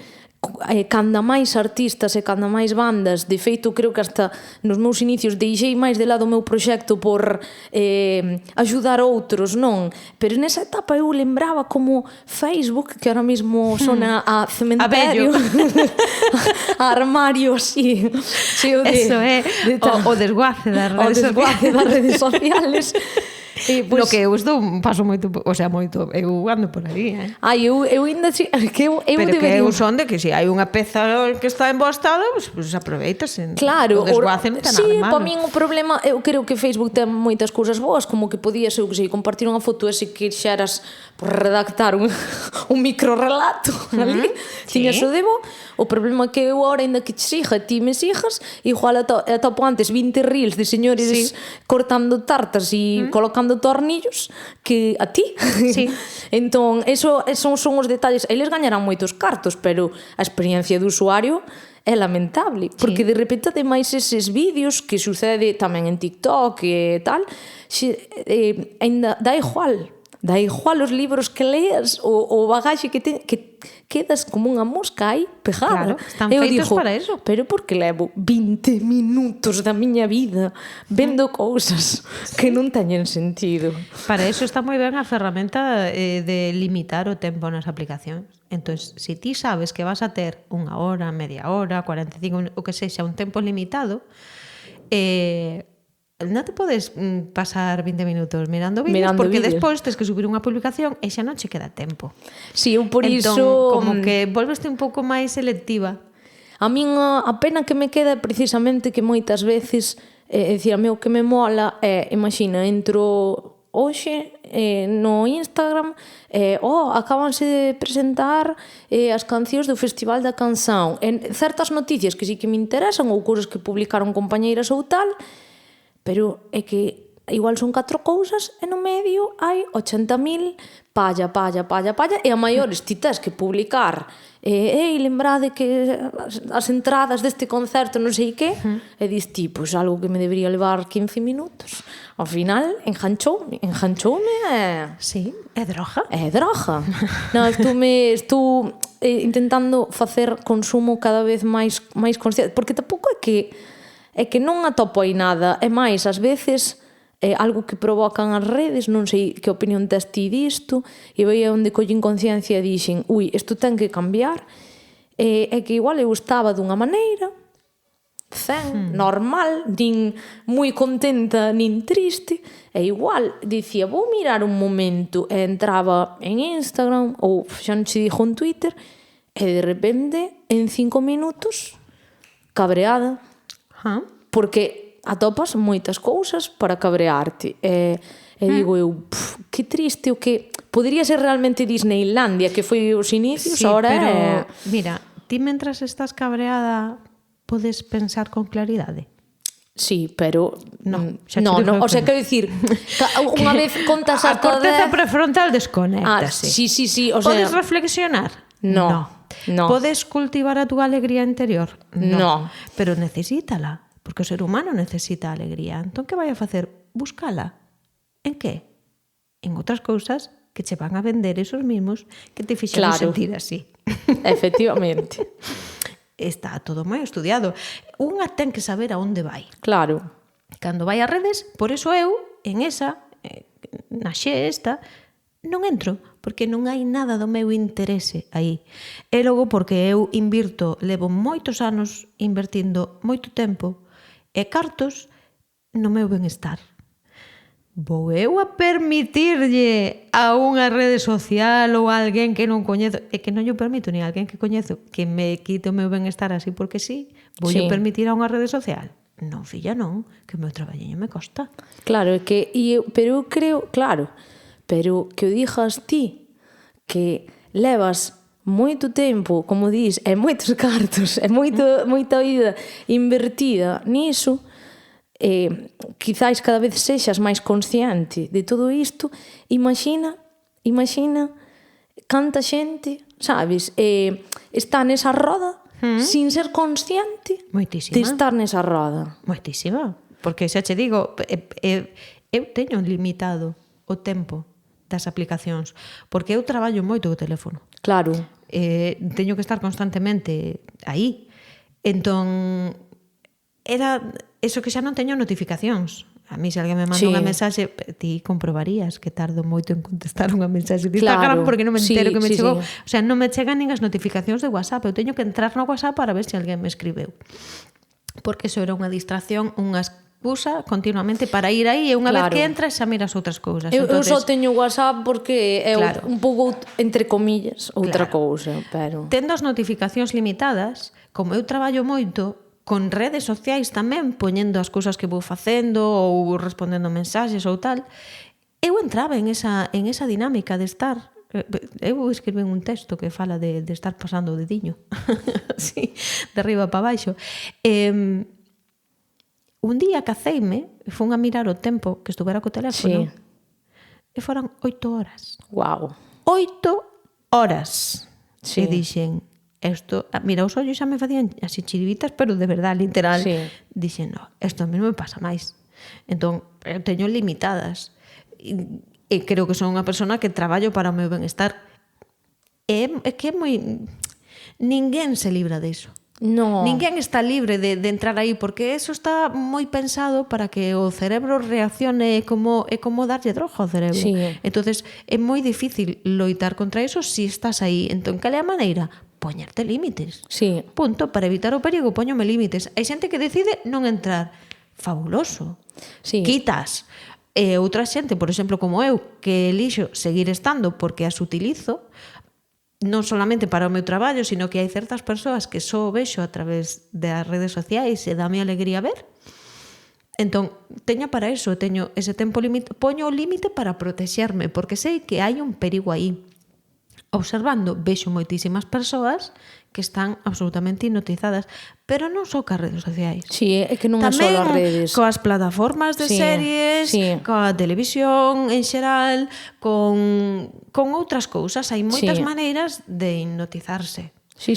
canda máis artistas e canda máis bandas, de feito creo que hasta nos meus inicios deixei máis de lado o meu proxecto por axudar outros, non? Pero nesa etapa eu lembraba como Facebook, que ahora mesmo sona a cementerio, a armario así cheo de... Eso é o desguace das redes sociales. Lo que eu estou paso moito, o sea, moito, eu ando por aí, eu ainda que eu pero debería... que eu son de que se hai unha peza que está en bo estado, pues aproveitase. Claro, o desguace non ten nada de malo. para min o problema, eu creo que Facebook ten moitas cousas boas, como que podías, eu que sei, compartir unha foto e se quixeras redactar un microrelato ali, tiñas o debo. O problema é que eu ahora, ainda que te siga, ti me sigas, igual atopo antes 20 reels de señores cortando tartas e colocando tornillos que a ti. Sí. Entón, esos son os detalles. Eles gañarán moitos cartos, pero a experiencia do usuario é lamentable, porque de repente ademais eses vídeos que sucede tamén en TikTok e tal, ainda dá igual os libros que leas, o bagaxe que quedas como unha mosca aí pegada. Claro, están feitos para eso. Pero por que levo 20 minutos da miña vida vendo cousas que non teñen sentido? Para eso está moi ben a ferramenta de limitar o tempo nas aplicacións. Entón, se ti sabes que vas a ter unha hora, media hora, 45 minutos, o que sexa, un tempo limitado, non te podes pasar 20 minutos mirando vídeos, porque despois tens que subir unha publicación e xa non che queda tempo. Si, eu por entón, iso... como que volveste un pouco máis selectiva. A min a pena que me queda é precisamente que moitas veces, é dicir, a meu que me mola é, imagina, entro hoxe no Instagram, acabanse de presentar as cancións do Festival da Canção, en certas noticias que sí que me interesan ou cousas que publicaron compañeiras ou tal, pero é que igual son 4 cousas e no medio hai 80.000 palla, e a maiores ti tes que publicar lembrade que as entradas deste concerto non sei que, e dis ti, pois algo que me debería levar 15 minutos, ao final enganchoume e... Sí, é droga. É droga. Non, estou intentando facer consumo cada vez máis consciente, porque tampouco é que non atopo aí nada, é máis, ás veces algo que provocan as redes, non sei que opinión tes ti disto, e veía onde collín conciencia e dixen, ui, isto ten que cambiar, é que igual eu estaba dunha maneira, normal, nin moi contenta, nin triste, e igual dicía, vou mirar un momento, e entraba en Instagram, ou xa non che dixo en Twitter, e de repente, en 5 minutos, cabreada, porque atopas moitas cousas para cabrearte. E digo eu, que triste, o que podería ser realmente Disneylandia, que foi os inicios, sí, ahora pero, é... mira, ti mentras estás cabreada podes pensar con claridade? Sí, pero... No, o sea, quero dicir, unha vez contas a hasta corteza prefrontal desconéctase. Sí, o sea... Podes reflexionar? No. Podes cultivar a túa alegría interior? No. Pero necesítala. Porque o ser humano necesita alegría. Entón, que vai a facer? Buscala. En que? En outras cousas que che van a vender esos mismos que te fixeron sentir así. Efectivamente. Está todo moi estudiado. Unha ten que saber a onde vai. Claro. Cando vai a redes, por eso eu, en esa, na xe esta, non entro, porque non hai nada do meu interese aí. E logo porque eu levo moitos anos invertindo moito tempo e cartos no meu benestar. Vou eu a permitirlle a unha rede social ou a alguén que non coñezo, e que non lle permito ni a alguén que coñezo que me quite o meu benestar así porque sí, vou eu permitir a unha rede social? Non, filla, non, que o meu traballiño me costa. Claro, é que pero eu creo, pero que o digas ti que levas moito tempo, como dis, e moitos cartos, e moita vida invertida niso, quizáis cada vez sexas máis consciente de todo isto, imagina canta xente, sabes, está nesa roda sin ser consciente de estar nesa roda. Moitísima. Porque xa che digo, eu teño limitado o tempo das aplicacións, porque eu traballo moito o teléfono. Claro. Teño que estar constantemente aí. Entón, era eso que xa non teño notificacións. A mí, se alguén me manda unha mensaxe, ti comprobarías que tardo moito en contestar unha mensaxe de Instagram porque non me entero que me chegou. O sea, non me chegan nin as notificacións de WhatsApp. Eu teño que entrar no WhatsApp para ver se alguén me escribeu. Porque eso era unha distracción, unha excusa continuamente para ir aí, e unha vez que entras xa miras outras cousas. Eu só teño WhatsApp porque é un pouco, entre comillas, outra cousa, pero... Tendo as notificacións limitadas, como eu traballo moito con redes sociais tamén, poñendo as cousas que vou facendo ou respondendo mensaxes ou tal, eu entraba en esa dinámica de estar... Eu escribí un texto que fala de estar pasando o dediño así, de arriba para baixo. Un día caceime, fun a mirar o tempo que estuvera co teléfono, e foran 8 horas. Wow. 8 horas. E dixen, mira, os ollos xa me facían así chiribitas, pero de verdad, literal. Dixen, no, isto a mí non me pasa máis. Entón, eu teño limitadas. E creo que son unha persona que traballo para o meu benestar. É que é moi... Ninguén se libra diso. No. Ninguén está libre de entrar aí, porque eso está moi pensado para que o cerebro reaccione, é como darlle droga ao cerebro. Entonces é moi difícil loitar contra eso se estás aí. Entón, cal é a maneira? Poñerte límites. Punto. Para evitar o perigo, poñome límites. Hai xente que decide non entrar. Fabuloso. Quitas. E outra xente, por exemplo, como eu, que elixo seguir estando porque as utilizo, non solamente para o meu traballo, sino que hai certas persoas que só vexo a través das redes sociais e dame alegría ver. Entón, teño para eso, teño ese tempo límite, poño o límite para protexerme, porque sei que hai un perigo aí. observando, vexo moitísimas persoas que están absolutamente hipnotizadas, pero non só cas redes sociais. Sí, é que non é só as redes. Coas plataformas de series, coa televisión en xeral, con outras cousas. Hai moitas maneiras de hipnotizarse. Sí.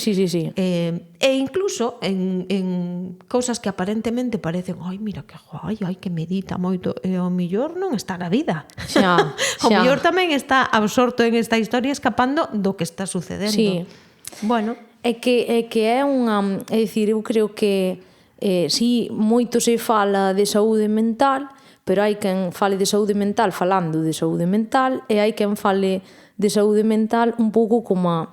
E incluso en cousas que aparentemente parecen mira que guai, que medita moito, e ao mellor non está na vida. Xa. O mellor tamén está absorto en esta historia, escapando do que está sucedendo. Sí. Bueno, É que é unha... É dicir, eu creo que sí, moito se fala de saúde mental, pero hai quen fale de saúde mental falando de saúde mental, e hai quen fale de saúde mental un pouco como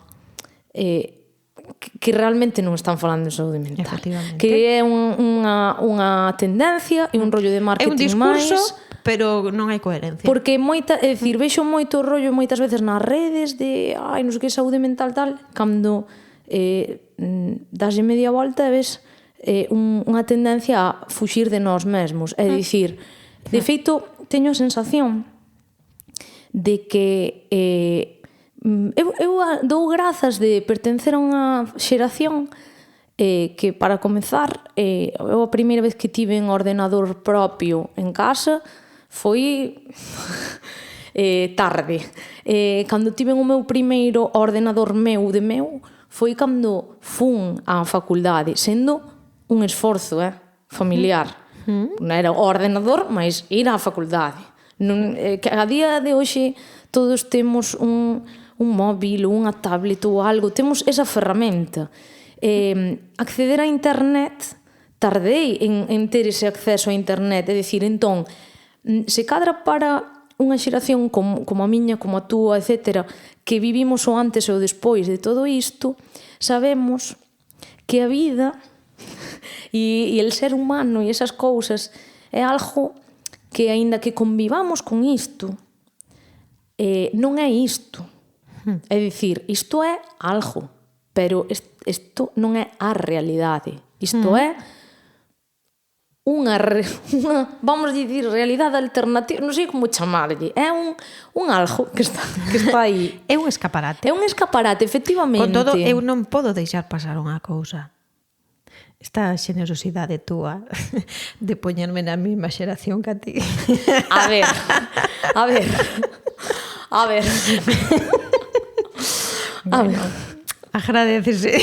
que realmente non están falando de saúde mental. Que é unha tendencia e un rollo de marketing máis. É un discurso, pero non hai coherencia. Porque é dicir, vexo moito rollo moitas veces nas redes de non sei que saúde mental tal, cando daslle media volta e ves unha tendencia a fuxir de nós mesmos. É dicir, de feito, teño a sensación de que eu dou grazas de pertencer a unha xeración que, para comezar, eu a primeira vez que tive un ordenador propio en casa foi tarde. Cando tive o meu primeiro ordenador de meu, foi cando fun á facultade, sendo un esforzo familiar. Non era o ordenador, mas ir á facultade. A día de hoxe todos temos un móvil ou unha tablet ou algo, temos esa ferramenta. Acceder a internet, tardei en ter ese acceso a internet, é dicir, entón, se cadra para unha xeración como a miña, como a túa, etcétera, que vivimos o antes e o despois de todo isto, sabemos que a vida e el ser humano e esas cousas é algo que, aínda que convivamos con isto, non é isto. É dicir, isto é algo, pero isto non é a realidade. Isto é unha vamos dicir, realidade alternativa, non sei como chamarlle, é un algo que está aí. É un escaparate. É un escaparate, efectivamente. Con todo, eu non podo deixar pasar unha cousa. Esta xenerosidade túa de poñerme na mesma xeración que a ti. A ver. Bueno, agradecese.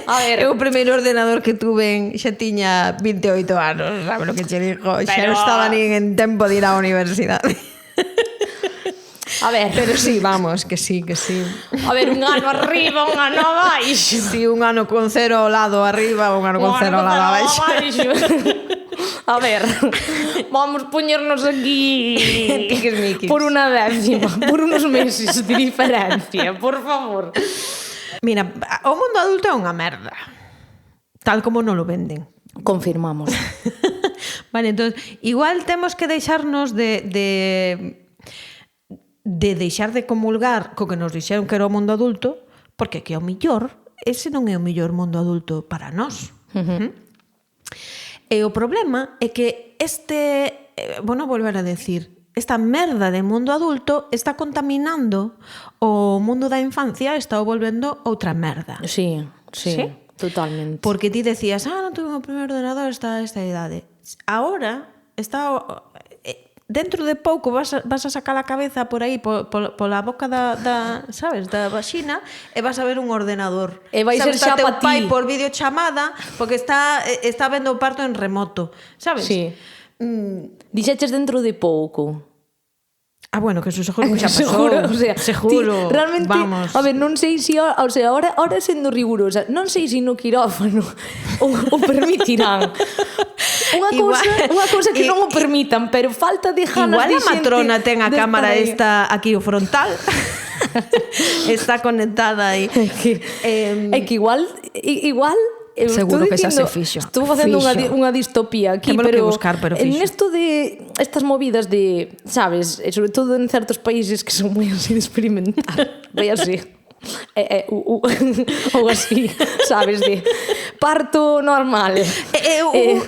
A ver. Eu o primeiro ordenador que tuve xa tiña 28 anos, sabe lo que che digo? Xa non estaba nin en tempo de ir á universidade. A ver. Pero sí, vamos, que sí. A ver, un ano arriba, un ano abaixo. Sí, un ano con cero ao lado arriba, un ano con cero ao lado abaixo. A ver, vamos poñernos aquí Tiquismiquis. por unha décima, por unos meses de diferencia, por favor. Mira, o mundo adulto é unha merda, tal como non lo venden. Confirmamos. Vale, entón, igual temos que deixarnos de deixar de comulgar co que nos dixeron que era o mundo adulto, porque que ao millor ese non é o millor mundo adulto para nós. E o problema é que volver a decir, esta merda de mundo adulto está contaminando o mundo da infancia, está o volvendo outra merda. Sí, totalmente. Porque ti decías, non tuve o primeiro ordenador esta idade. Ahora está dentro de pouco vas a sacar a cabeza por aí pola boca da sabes, da vaxina, e vas a ver un ordenador. E vai ser xa teu pa pai ti por videochamada porque está vendo o parto en remoto, sabes? Sí. Dixeches dentro de pouco. Bueno, que eso seguro que xa pasou. Seguro. Realmente, vamos. A ver, non sei se ahora sendo rigurosa, non sei se no quirófano o permitirán. Unha cousa que non o permitan, pero falta de ganas de xente. Igual a matrona ten a cámara esta aquí o frontal. Está conectada aí. É que igual seguro que xa se fixo. Estou facendo unha distopía aquí, pero en isto de estas movidas de, sabes, sobre todo en certos países que son moi así de experimentar, vai así. Ou así, sabes, de parto normal.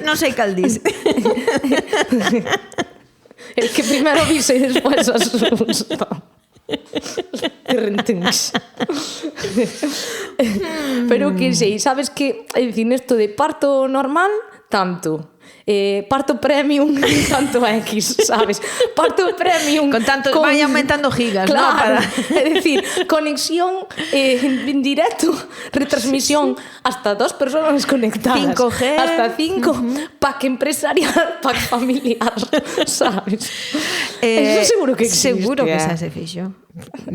Non sei cal dis. El que primero avisa e despois asusta. Tinks. Pero que sei, sabes que, é dicir, nesto de parto normal, tanto. Parto premium, tanto X, sabes? Parto premium... Con tanto, vai aumentando gigas, claro, ¿no? É dicir, conexión en directo, retransmisión, hasta 2 personas conectadas. 5G. Hasta 5, pack empresarial, pack familiar, sabes? Eso seguro que existe. Seguro que xa se fixo.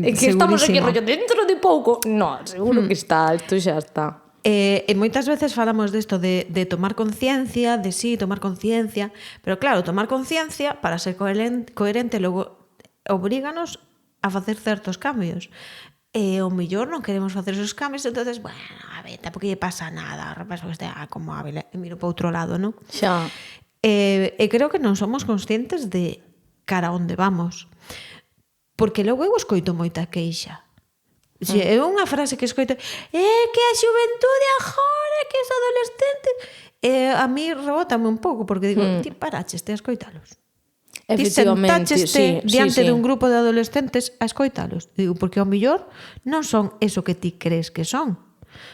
É que estamos aquí Segurísimo. rollo dentro de pouco. No, seguro que está, isto xa está. E moitas veces falamos desto de tomar conciencia, de sí, tomar conciencia, pero claro, tomar conciencia para ser coherente logo obríganos a facer certos cambios. E o mellor non queremos facer esos cambios, entonces, bueno, a ver, tampouco lle pasa nada, o rapaz que estea con móvil e miro para outro lado, non? Xa. E creo que non somos conscientes de cara onde vamos. Porque logo eu escoito moita queixa. Si é unha frase que escoito que a xuventude agora, que os adolescentes a mí rebótame un pouco porque digo, ti paraches a escoitalos, ti sentaches diante dun grupo de adolescentes a escoitalos, digo, porque ao mellor non son eso que ti crees que son,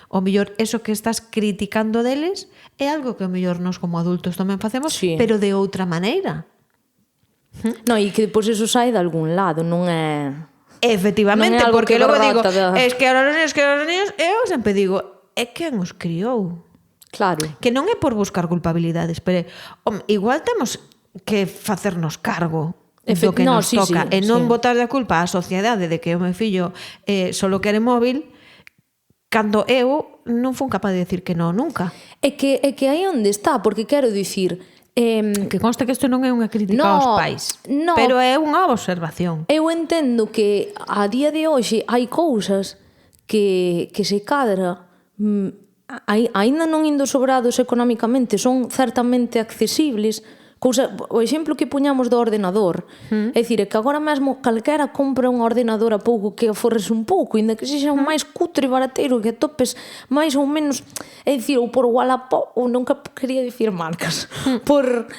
ao mellor eso que estás criticando deles é algo que ao mellor nós como adultos tamén facemos, pero de outra maneira. No, e que depois eso sai de algún lado, non é... Efectivamente, porque logo digo, es que ahora os niños, eu sempre digo, é quen os criou. Claro. Que non é por buscar culpabilidades, pero igual temos que facernos cargo do que nos toca e non botar a culpa á sociedade de que o meu fillo solo quere móvil cando eu non fun capaz de decir que non nunca. É que aí onde está, porque quero dicir... que conste que isto non é unha crítica aos pais, pero é unha observación. Eu entendo que a día de hoxe hai cousas que se cadra aínda non indo sobrados económicamente, son certamente accesibles. O exemplo que puñamos do ordenador, é dicir, é que agora mesmo calquera compra un ordenador a pouco que aforres un pouco, ainda que sexa un máis cutre e barateiro, que atopes máis ou menos, é dicir, ou por Wallapop, ou nunca quería dicir marcas, por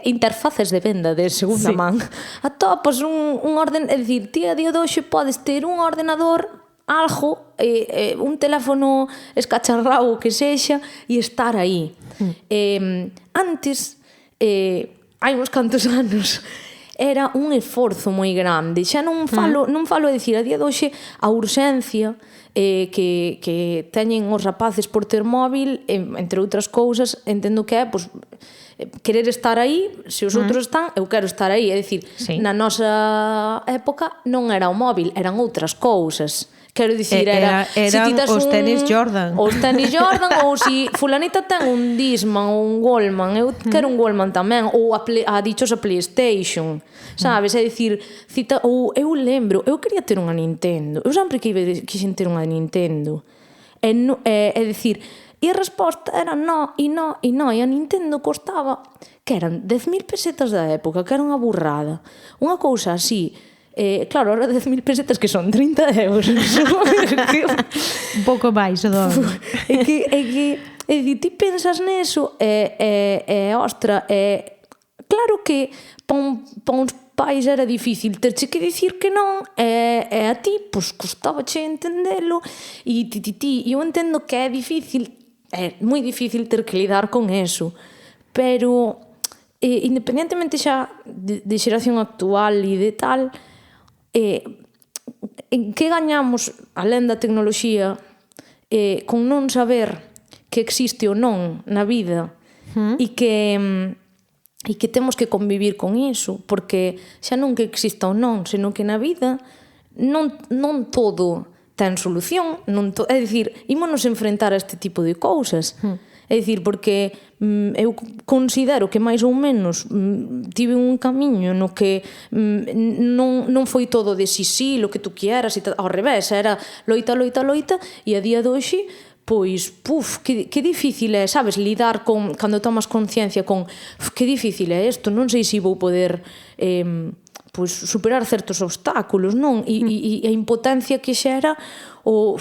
interfaces de venda de segunda man, atopas un ordenador, é dicir, ti a día de hoxe podes ter un ordenador algo, un teléfono escacharrao que sexa, e estar aí. Antes, hai uns cantos anos, era un esforzo moi grande. Xa non falo a dicir, a día de hoxe, a urxencia que teñen os rapaces por ter móvil, entre outras cousas, entendo que é, pois, querer estar aí, se os outros están, eu quero estar aí. É dicir, na nosa época non era o móvil, eran outras cousas. Quero dicir, eran os tenis Jordan. Os tenis Jordan, ou se fulanita ten un Discman ou un Wallman, eu quero un Wallman tamén, ou a dichosa PlayStation, sabes? É dicir, ou eu lembro, eu quería ter unha Nintendo, eu sempre quixen ter unha Nintendo. É dicir, e a resposta era no, e a Nintendo costaba, que eran 10.000 pesetas da época, que era unha burrada. Unha cousa así. Claro, ahora 10.000 pesetas que son 30 euros. Un pouco máis o dono. É que ti pensas neso ostra, claro que pa uns pais era difícil terche que dicir que non, e a ti, pois, costabache entendelo, e eu entendo que é difícil, é moi difícil ter que lidar con eso, pero independentemente xa de xeración actual e de tal, en que gañamos, alén da tecnoloxía, con non saber que existe ou non na vida e que temos que convivir con iso, porque xa non que exista ou non, senón que na vida non todo ten solución, é dicir, ímonos enfrentar a este tipo de cousas. É dicir, porque eu considero que máis ou menos tive un camiño no que non foi todo de sí, lo que tú quieras, ao revés, era loita, e a día de hoxe, pois, que difícil é, sabes, lidar con, cando tomas conciencia con, que difícil é isto, non sei se vou poder pois, superar certos obstáculos, non? E a impotencia que xera o...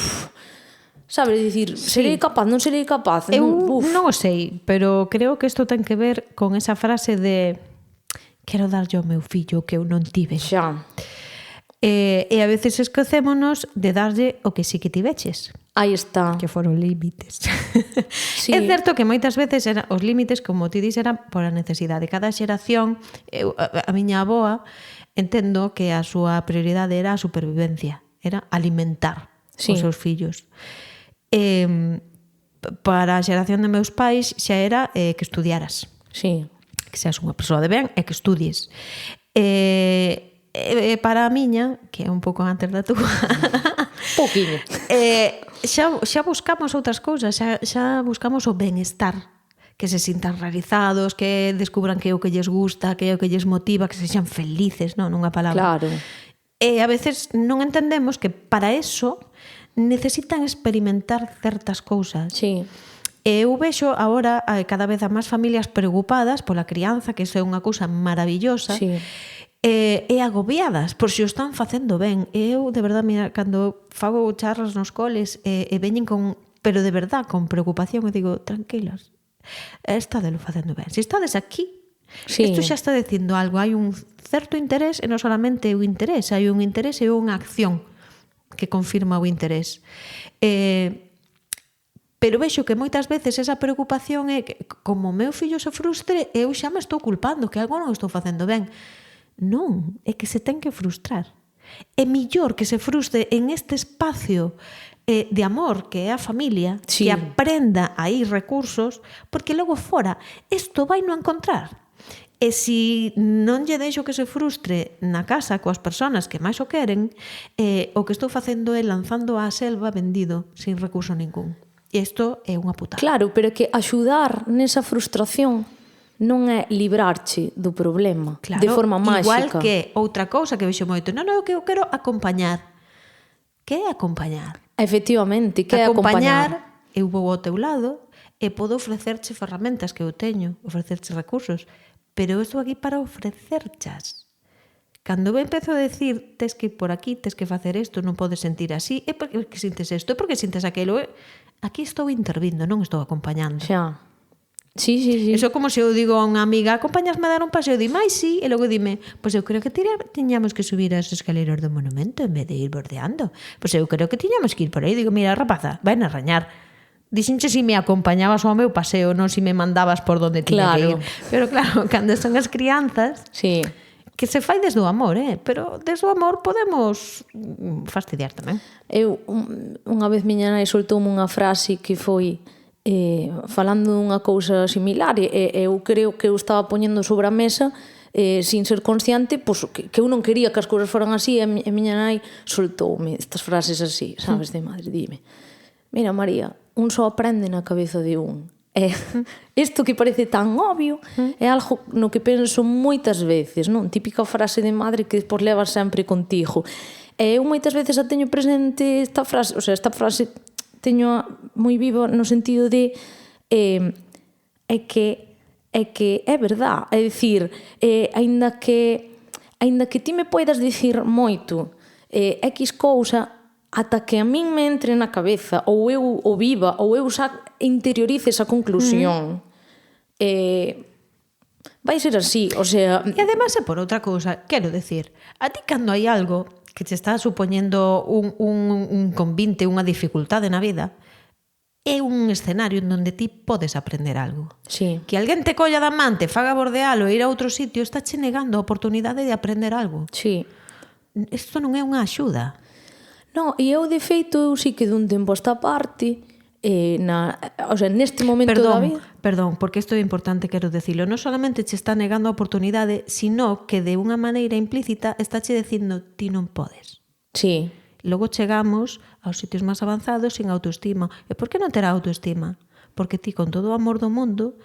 Sabes, dicir, serei capaz, non serei capaz? Eu non o sei, pero creo que isto ten que ver con esa frase de quero darlle ao meu fillo que eu non tive. Xa. E a veces esquecémonos de darlle o que sí que tiveches, Aí está. que foron límites. Sí. É certo que moitas veces os límites, como ti dis, eran por a necesidade. Cada xeración, a miña avoa, entendo que a súa prioridade era a supervivencia, era alimentar Sí. os seus fillos. Para a xeración de meus pais xa era que estudiaras, Sí. que seas unha persoa de ben e que estudies. Para a miña, que é un pouco antes da túa, Pouquiño. xa buscamos outras cousas, xa buscamos o benestar, que se sintan realizados, que descubran que é o que lles gusta, que é o que lles motiva, que sexan felices, non? Nunha palabra. Claro. E a veces non entendemos que para eso necesitan experimentar certas cousas. Sí. E eu vexo agora cada vez a máis familias preocupadas pola crianza, que iso é unha cousa maravillosa, Sí. e agobiadas por se o están facendo ben. E eu, de verdade, mira, cando fago charlas nos coles e veñen con, pero de verdade, con preocupación, eu digo, tranquilas, estádelo facendo ben. Se estades aquí, Sí. isto xa está dicindo algo, hai un certo interés, e non solamente o interés, hai un interés e unha acción que confirma o interés. Pero vexo que moitas veces esa preocupación é que, como o meu fillo se frustre, eu xa me estou culpando, que algo non estou facendo ben. Non, é que se ten que frustrar. É millor que se frustre en este espacio de amor que é a familia, Sí. que aprenda a ir recursos, porque logo fora isto vai non encontrar. E se non lle deixo que se frustre na casa coas persoas que máis o queren, o que estou facendo é lanzando á selva vendido, sin recurso ningún. E isto é unha putada. Claro, pero que axudar nesa frustración non é librarche do problema Claro, de forma máxica. Igual que outra cousa que vexo moito, non, eu quero acompañar. Que é acompañar? Efectivamente, que é acompañar. Eu vou ao teu lado e podo ofrecerche ferramentas que eu teño, ofrecerche recursos, pero eu estou aquí para ofrecerchas. Cando eu empezo a decir tes que ir por aquí, tes que facer isto, non podes sentir así, é porque sintes isto, é porque sintes aquilo. Aquí estou intervindo, non estou acompañando. Xa. Sí, sí, sí. Eso é como se eu digo a unha amiga, acompañasme a dar un paseo, di, máis sí, e logo dime, pois eu creo que tiñamos que subir as escaleras do monumento en vez de ir bordeando. Pois eu creo que tiñamos que ir por aí. Digo, mira, rapaza, vai a rañar. Dixenche si me acompañabas ao meu paseo, non si me mandabas por donde tiña que ir. Pero claro, cando son as crianzas, Sí. que se fai desde o amor, pero desde o amor podemos fastidiar tamén. Eu, unha vez miña nai soltoume unha frase que foi falando dunha cousa similar, e eu creo que eu estaba poñendo sobre a mesa sin ser consciente, pois, que eu non quería que as cousas foran así, e miña nai soltoume estas frases así, sabes, de madre, dime, mira María, un só aprende na cabeza de un. Isto que parece tan obvio é algo no que penso moitas veces, non? Típica frase de madre que despois levas sempre contigo. E eu moitas veces a teño presente esta frase, o sea, esta frase teño moi viva no sentido de é que é verdad, é dicir, aínda que ti me poidas dicir moito X cousa, ata que a min me entre na cabeza, ou eu o viva, ou eu xa interiorice esa conclusión, vai ser así, o sea... E además é por outra cousa, quero decir, a ti cando hai algo que te está supoñendo un convite, unha dificultade na vida, é un escenario en donde ti podes aprender algo. Sí. Que alguén te colla da man, te faga bordealo e ir a outro sitio, está che negando a oportunidade de aprender algo. Sí. Isto non é unha axuda. No, e eu de feito, eu sí que dun tempo a esta parte, o sea, neste momento da vida... Perdón, porque isto é importante, quero decirlo. Non solamente che está negando a oportunidade, sino que de unha maneira implícita está che dicindo ti non podes. Sí. Logo chegamos aos sitios máis avanzados sin autoestima. E por que non terá autoestima? Porque ti, con todo o amor do mundo,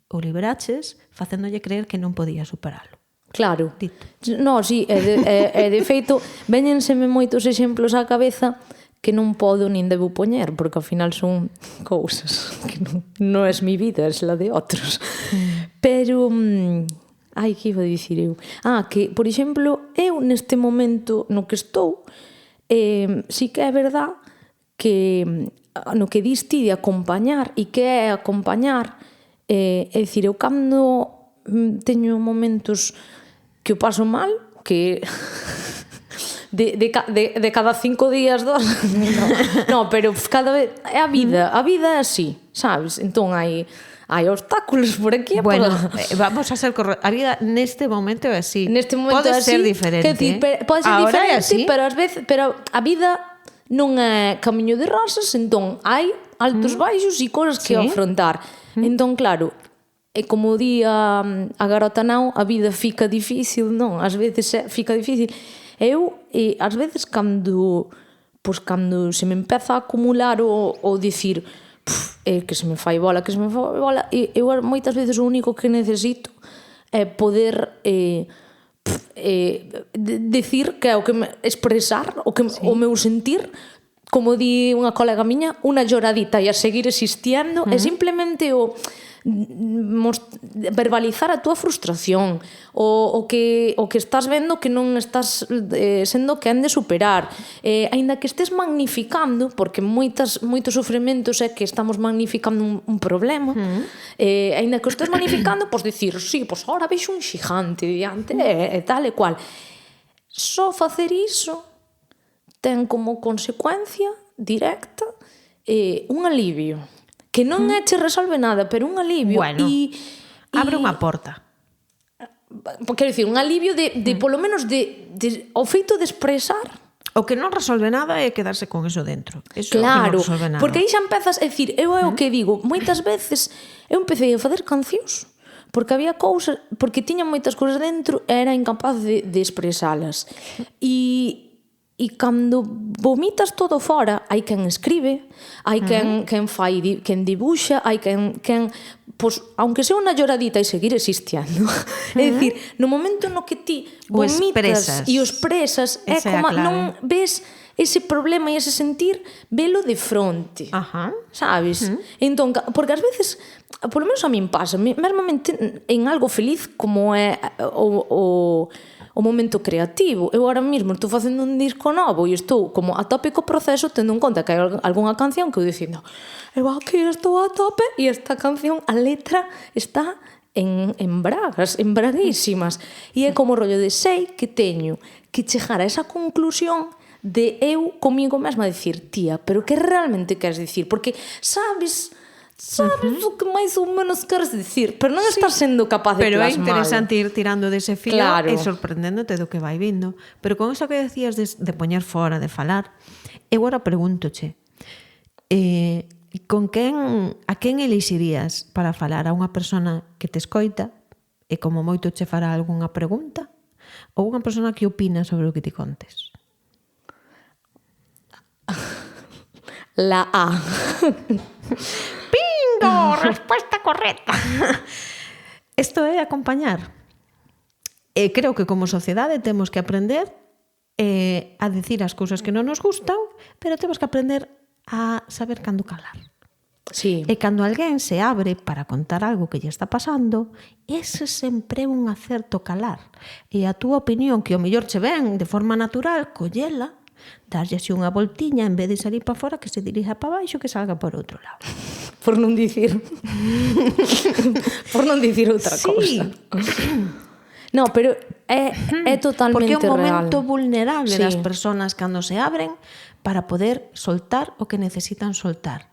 o liberaches facéndolle creer que non podía superalo. Claro. Dito. No, sí, de feito, véñenseme moitos exemplos á cabeza que non podo nin debo poñer, porque ao final son cousas que non é mi vida, é la de outros. Pero, ai, que iba a dicir eu? Que, por exemplo, eu neste momento no que estou, sí que é verdad que no que dis ti de acompañar, e que é acompañar, é dicir, eu cando teño momentos que o paso mal, que de cada 5 días, 2. No, pero cada vez... A vida é así, sabes? Entón hai obstáculos por aquí. Bueno, vamos a ser correctos. A vida neste momento é así. Neste momento pode é así. ser diferente. Pode ser Ahora diferente, é así. pero a vida non é camiño de rosas, entón hai altos baixos e cousas que afrontar. Entón, claro, é como di a garota Nao, a vida fica difícil, non? Ás veces fica difícil. Eu, ás veces, cando se me empeza a acumular o dicir que se me fai bola, eu moitas veces o único que necesito é poder decir que é o que expresar o meu sentir, como di unha colega miña, unha lloradita e a seguir existiendo, é simplemente o verbalizar a túa frustración, o que estás vendo que non estás sendo quen de superar, aínda que estés magnificando, porque moitos sofrimentos é que estamos magnificando un problema, aínda que o estés magnificando, pois dicir, sí, pois ahora vexo un xigante diante, e tal e cual. Só facer iso ten como consecuencia directa un alivio. Que non che resolve nada, pero un alivio. Bueno, abre unha porta. Quero dicir, un alivio de polo menos, o feito de expresar. O que non resolve nada é quedarse con eso dentro. Eso Claro, non resolve nada. porque aí xa empezas a dicir, eu é o que digo, moitas veces eu empecé a facer cancións porque había cousas, porque tiña moitas cousas dentro e era incapaz de expresalas. E cando vomitas todo fora, hai quen escribe, hai quen fai, quen dibuxa, hai quen pois, aunque sea unha lloradita e seguir existindo. É dicir, no momento no que ti vomitas e o expresas, é como non ves ese problema e ese sentir, velo de fronte. Sabes? Entón, porque ás veces, polo menos a min pasa, mesmamente en algo feliz como é o momento creativo. Eu ahora mesmo estou facendo un disco novo e estou como a tope co proceso, tendo en conta que hai algunha canción que eu dicindo, eu aquí estou a tope e esta canción, a letra está en bragas, en braguísimas. E é como rollo de sei que teño que chegar a esa conclusión de eu comigo mesma dicir, tía, pero que realmente queres dicir? Porque sabes o que máis ou menos queres dicir, pero non estás sendo capaz de plasmalo. Pero é interesante ir tirando dese filo e sorprendéndote do que vai vindo. Pero con eso que decías de poñer fora, de falar, eu agora pregúntoche, a quen elixirías para falar? A unha persona que te escoita e como moito che fará algunha pregunta, ou unha persona que opina sobre o que te contes? La A. ¡Bingo! Respuesta correcta. Isto é acompañar. Creo que como sociedade temos que aprender a decir as cousas que non nos gustan, pero temos que aprender a saber cando calar. Sí. E cando alguén se abre para contar algo que lle está pasando, ese sempre é un acerto calar. E a túa opinión, que o mellor che ven de forma natural, collela, darlle así unha voltiña, en vez de salir para fora, que se dirija para baixo, que salga por outro lado. Por non dicir outra cousa. No, pero é totalmente real. Porque é un momento vulnerable das persoas cando se abren para poder soltar o que necesitan soltar.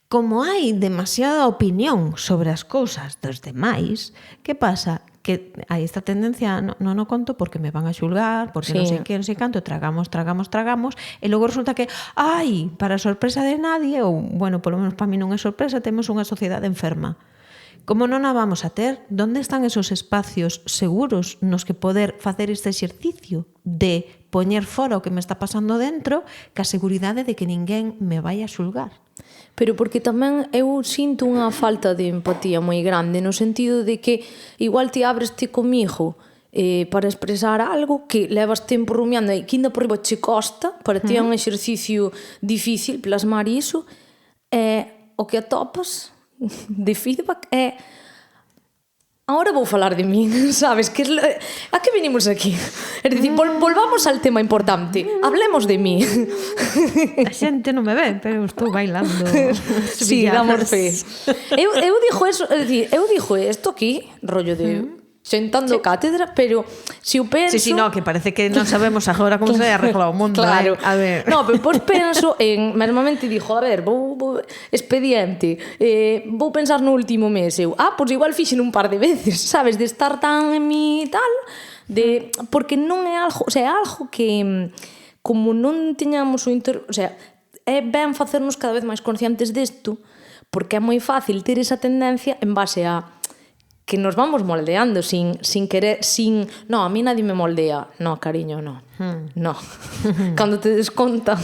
Como hai demasiada opinión sobre as cousas dos demais, que pasa? Que hai esta tendencia, non o conto porque me van a xulgar, porque non sei que, non sei canto, tragamos, e logo resulta que, para sorpresa de nadie, ou, bueno, polo menos para mí non é sorpresa, temos unha sociedade enferma. Como non a vamos a ter? Donde están esos espacios seguros nos que poder facer este exercicio de poñer fora o que me está pasando dentro, ca seguridade de que ninguén me vai a xulgar? Pero porque tamén eu sinto unha falta de empatía moi grande, no sentido de que igual te abreste comigo para expresar algo que levas tempo rumiando e que ainda por riba che costa, para ti é un exercicio difícil plasmar iso, o que atopas de feedback é ahora vou falar de min, sabes? A que vinimos aquí? É dicir, volvamos al tema importante. Hablemos de mí. A xente non me ve, pero estou bailando. Sí, damos fe. Eu dixo eso, é dicir, eu dixo isto aquí, rollo de sentando cátedra, pero se o penso... Sí, no, que parece que non sabemos agora como se arregla o mundo, claro. A ver. No, pero pois penso en, mesmamente dixo, a ver, vou expediente, vou pensar no último mes, eu, pois igual fixen un par de veces, sabes, de estar tan en mi tal, porque non é algo, o sea, é algo que como non teñamos o sea, é ben facernos cada vez máis conscientes desto, porque é moi fácil ter esa tendencia en base a que nos vamos moldeando sin querer, no, a mí nadie me moldea. No, cariño, no. No. Cando te des conta,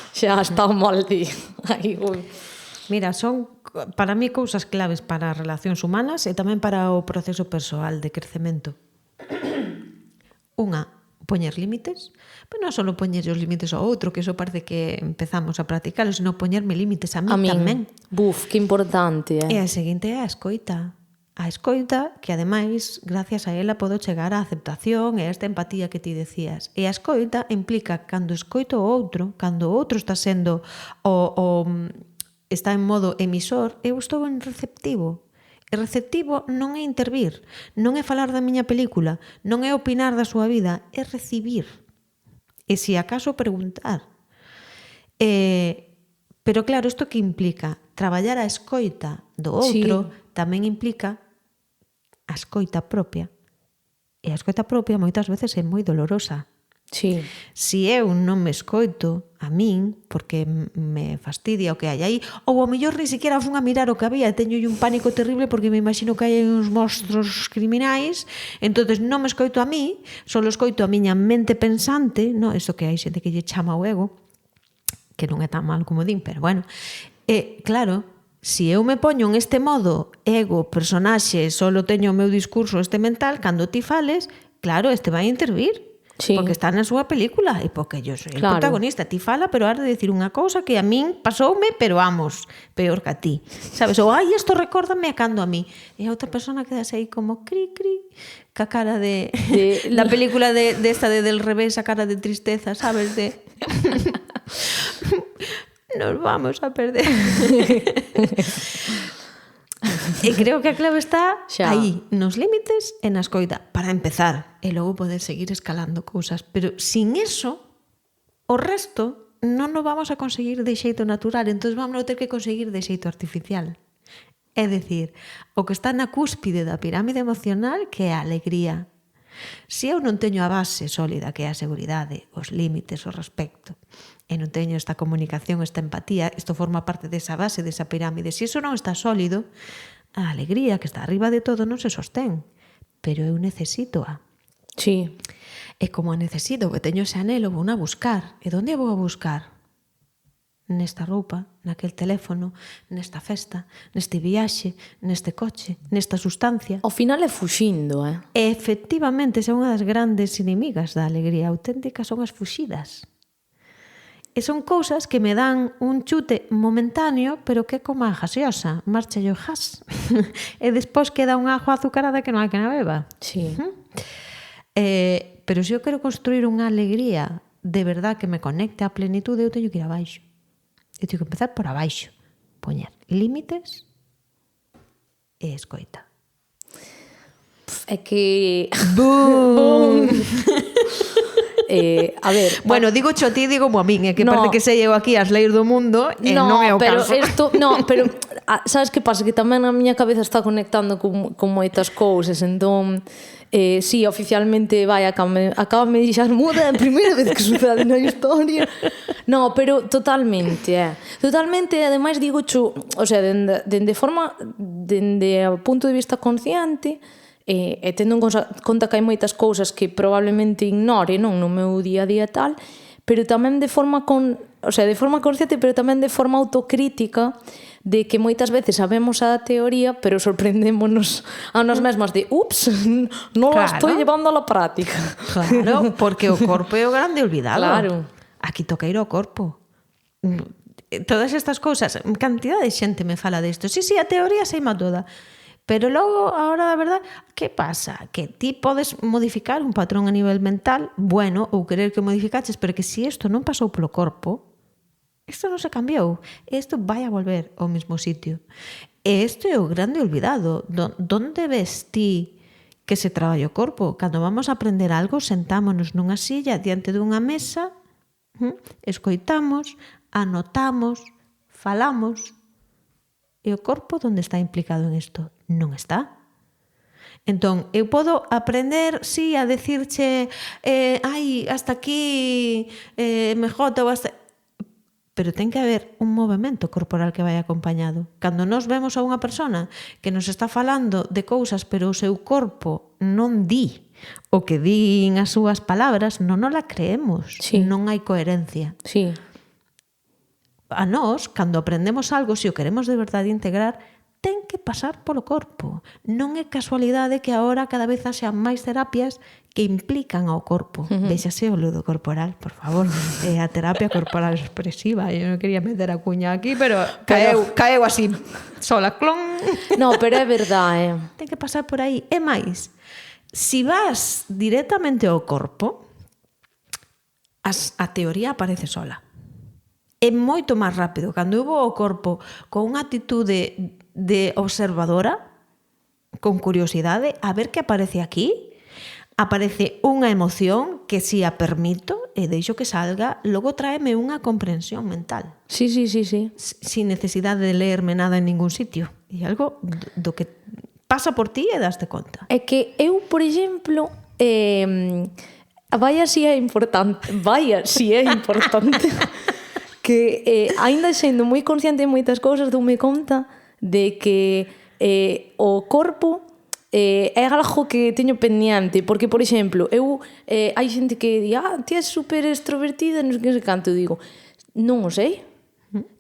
xa está o molde. Aí, Mira, son para mí cousas claves para as relacións humanas e tamén para o proceso persoal de crecemento. Unha, poñer límites, pero non só poñer os límites ao outro, que iso parece que empezamos a practicalo, sino poñerme límites a mí tamén. Buf, que importante, E a seguinte é a escoita. A escoita, que ademais, gracias a ela, podo chegar á aceptación e a esta empatía que ti decías. E a escoita implica cando escoito o outro, cando o outro está sendo está en modo emisor, eu estou en receptivo. E receptivo non é intervir, non é falar da miña película, non é opinar da súa vida, é recibir. E se acaso preguntar. Pero claro, isto que implica? Traballar a escoita do outro tamén implica a escoita propia. E a escoita propia moitas veces é moi dolorosa. Sí. Si eu non me escoito a min, porque me fastidia o que hai aí, ou ao mellor ni siquiera fun a mirar o que había, teño un pánico terrible porque me imagino que hai uns monstros criminais, entonces non me escoito a mí, só escoito a miña mente pensante, no, eso que hai xente que lle chama o ego, que non é tan mal como din, pero bueno. Claro, si eu me poño en este modo ego, personaxe, só teño o meu discurso este mental, cando ti fales, claro, este vai intervir. Sí. Porque está na súa película e porque yo soy el protagonista. Ti fala, pero has de decir unha cousa que a min pasoume, pero vamos, peor que a ti. Sabes? Ou, isto recórdame a cando a mí. E a outra persona quedase aí como cri, cri, ca cara de la película de esta de Del Revés, a cara de tristeza, sabes? De... nos vamos a perder. E creo que a clave está aí, nos límites e na escoita, para empezar, e logo poder seguir escalando cousas. Pero sin eso, o resto non o vamos a conseguir de xeito natural, entón vamos a ter que conseguir de xeito artificial. É dicir, o que está na cúspide da pirámide emocional, que é a alegría. Se eu non teño a base sólida, que é a seguridade, os límites, o respecto, e non teño esta comunicación, esta empatía, isto forma parte desa base, desa pirámide. Se iso non está sólido, a alegría que está arriba de todo non se sostén. Pero eu necesito-a. Sí. E como a necesito, que teño ese anhelo, vou a buscar. E onde vou a buscar? Nesta roupa, naquel teléfono, nesta festa, neste viaxe, neste coche, nesta sustancia. Ao final é fuxindo, E efectivamente, esa é unha das grandes inimigas da alegría auténtica, son as fuxidas. E son cousas que me dan un chute momentáneo, pero que é como a gaseosa, marcha yo jas. E despois queda un ajo azucarada que non hai que na beba. Sí. Pero se eu quero construir unha alegría de verdad que me conecte á plenitude, eu teño que ir abaixo. Eu teño que empezar por abaixo. Poñer límites e escoita. É que... Boom! A ver... Bueno, digo cho a ti, digo a min, que parece que sei eu aquí as leis do mundo e non é o caso. Pero sabes que pasa? Que tamén a miña cabeza está conectando con moitas cousas, entón... sí, oficialmente acábame de deixar muda a primeira vez que sucede na historia. No, pero totalmente, totalmente, ademais digo cho, o sea, dende o punto de vista consciente, e tendo en conta que hai moitas cousas que probablemente ignore, non, no meu día a día tal, pero tamén de forma consciente, pero tamén de forma autocrítica, de que moitas veces sabemos a teoría, pero sorprendémonos a nós mesmas de ups, non la estoy llevando a la práctica. Claro, porque o corpo é o grande olvidado. Claro. Aquí toca ir ao corpo. Todas estas cousas, cantidad de xente me fala desto. Sí, a teoría seima toda. Pero logo, a hora da verdade, que pasa? Que ti podes modificar un patrón a nivel mental, bueno, ou querer que modificaches, pero que se isto non pasou polo corpo, isto non se cambiou, isto vai a volver ao mesmo sitio. E isto é o grande olvidado. Donde ves ti que se traballa o corpo. Cando vamos a aprender algo, sentámonos nunha silla diante dunha mesa, escoitamos, anotamos, falamos, e o corpo onde está implicado en isto? Non está. Entón, eu podo aprender, sí, a decirche hasta aquí me jota ou hasta... Pero ten que haber un movimento corporal que vai acompañado. Cando nos vemos a unha persona que nos está falando de cousas, pero o seu corpo non di o que din as súas palabras, non la creemos. Sí. Non hai coherencia. Sí. A nós, cando aprendemos algo, se o queremos de verdade integrar, ten que pasar polo corpo. Non é casualidade que agora cada vez haxa máis terapias que implican ao corpo. Véxase o ludo corporal, por favor. É a terapia corporal expresiva. Eu non quería meter a cuña aquí, pero caeu así, sola, clon. No, pero é verdade. Ten que pasar por aí. E máis, si vas directamente ao corpo, a teoría aparece sola. É moito máis rápido. Cando eu vou ao corpo con unha actitude de observadora, con curiosidade, a ver que aparece aquí, aparece unha emoción que si a permito e deixo que salga, logo tráeme unha comprensión mental. Sí. Sin necesidade de leerme nada en ningún sitio. E algo do que pasa por ti e daste conta. É que eu, por exemplo, vaya si é importante que aínda sendo moi consciente de moitas cousas, doume conta de que o corpo é algo que teño pendiente, porque, por exemplo, hai xente que di, ti és super extrovertida, non sei que canto, digo, non o sei.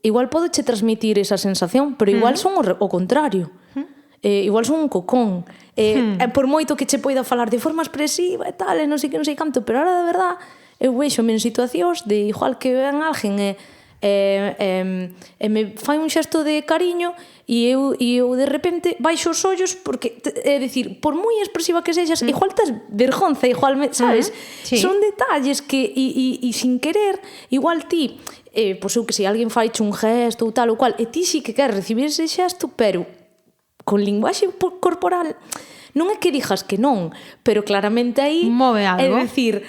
Igual podo che transmitir esa sensación, pero igual son o contrario. Igual son un cocón. Por moito que che poida falar de forma expresiva e tal, e non sei canto, pero ahora, de verdad, eu vexome en situacións de igual que ven alguén e me fai un xesto de cariño e eu de repente baixo os ollos porque, é dicir, por moi expresiva que sexas, igual tes vergonza, igualmente, sabes? Sí. Son detalles que e sin querer, igual ti, pois eu que sei, alguén faiche un gesto ou tal ou cual, e ti sí que queres recibir ese xesto, pero con linguaxe corporal non é que dixas que non, pero claramente aí move algo. É dicir,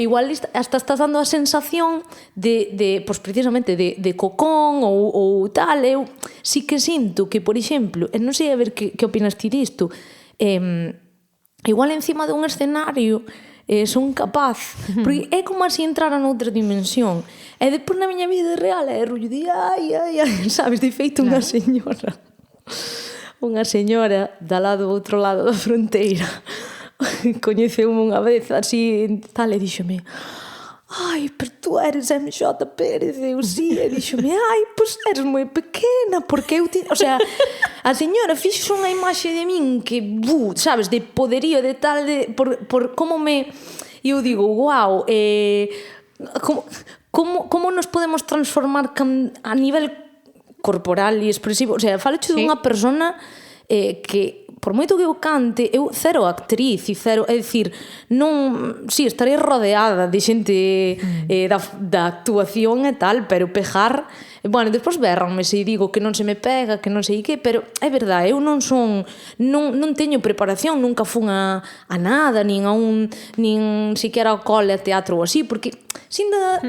igual hasta estás dando a sensación de pois precisamente de cocón ou tal. Eu sí que sinto que, por exemplo, non sei a ver que opinas ti disto, igual encima dun escenario son capaz, porque é como así entrara noutra dimensión, e depois na miña vida real é rollo de sabes, de feito unha señora do outro lado da fronteira coñeceume unha vez así tal e díxome, pero tú eres MJ Pérez, eu sí, e díxome, pois eres moi pequena, porque eu o sea, a señora fixo unha imaxe de min que, sabes, de poderío, de tal, por como me... E eu digo, guau, como nos podemos transformar a nivel corporal e expresivo? O sea, faloche dunha persona que, por moito que eu cante, eu cero actriz e cero, é dicir, non, si, estarei rodeada de xente da actuación e tal, pero pegar, bueno, despois berranme se digo que non se me pega, que non sei que, pero é verdade, eu non teño preparación, nunca fun a nada, nin siquiera ao cole, a teatro ou así, porque sinda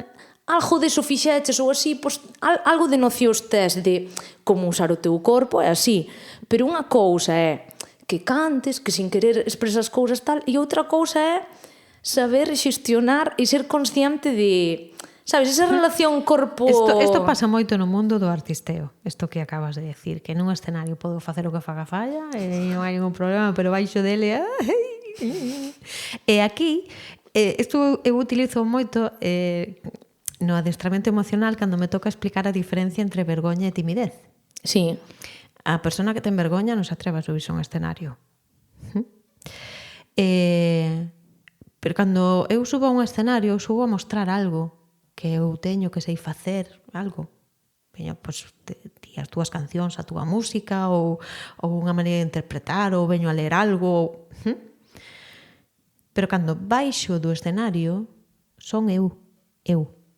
algo de fixeches ou así, pois, algo de nocións tes de como usar o teu corpo, é así. Pero unha cousa é que cantes, que sin querer expresas cousas tal, e outra cousa é saber xestionar e ser consciente de, sabes, esa relación corpo... Isto pasa moito no mundo do artisteo, isto que acabas de decir, que nun escenario podo facer o que faga falla e non hai ningún problema, pero baixo dele... E aquí, isto eu utilizo moito... no adestramento emocional cando me toca explicar a diferencia entre vergoña e timidez. Sí. A persona que ten vergoña non se atreve a subirse a un escenario. Pero cando eu subo a un escenario, eu subo a mostrar algo que eu teño, que sei facer, algo. Veño, pois, ti as túas cancións, a túa música, ou unha maneira de interpretar, ou veño a ler algo. Pero cando baixo do escenario, son eu,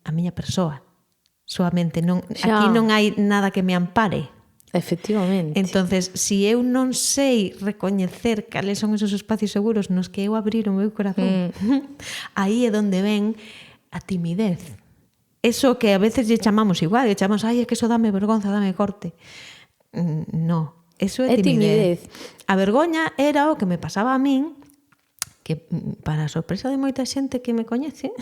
a miña persoa. Soamente aquí non hai nada que me ampare. Efectivamente. Entonces, si eu non sei recoñecer cales son esos espacios seguros nos que eu abrir o meu corazón, aí é onde ven a timidez. Eso que a veces lle chamamos igual, lle chamamos, ai, é que eso dame vergonza, dame corte. No, eso é timidez. A vergoña era o que me pasaba a min, que para a sorpresa de moita xente que me coñece,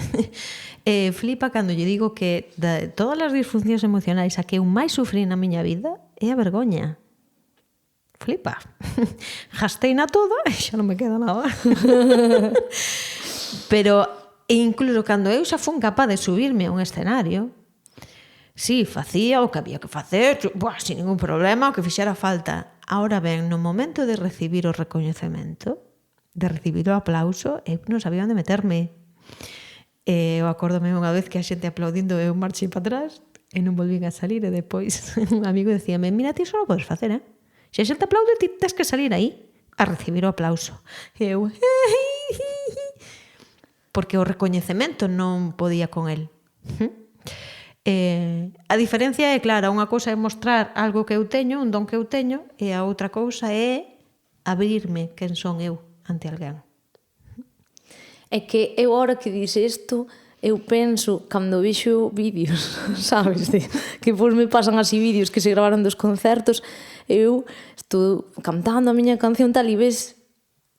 flipa cando lle digo que de todas as disfuncións emocionais a que eu máis sufrí na miña vida é a vergoña. Flipa. Gasteina toda e xa non me queda nada. Pero incluso cando eu xa fun capaz de subirme a un escenario, sí, facía o que había que facer, sin ningún problema, o que fixera falta. Ahora ben, no momento de recibir o recoñecemento, de recibir o aplauso, eu non sabía onde meterme. Eu acórdome unha vez que a xente aplaudindo eu marchei para atrás e non volvín a salir e depois un amigo decíame, mira, ti só podes facer, eh? Se a xente aplaude, ti tens que salir aí a recibir o aplauso. E eu... porque o recoñecemento non podía con el. A diferencia é clara, unha cousa é mostrar algo que eu teño, un don que eu teño, e a outra cousa é abrirme quen son eu ante alguén. É que eu, ahora que dixe isto, eu penso, cando vixo vídeos, sabes, que pois me pasan así vídeos que se gravaron dos concertos, eu estou cantando a miña canción tal e ves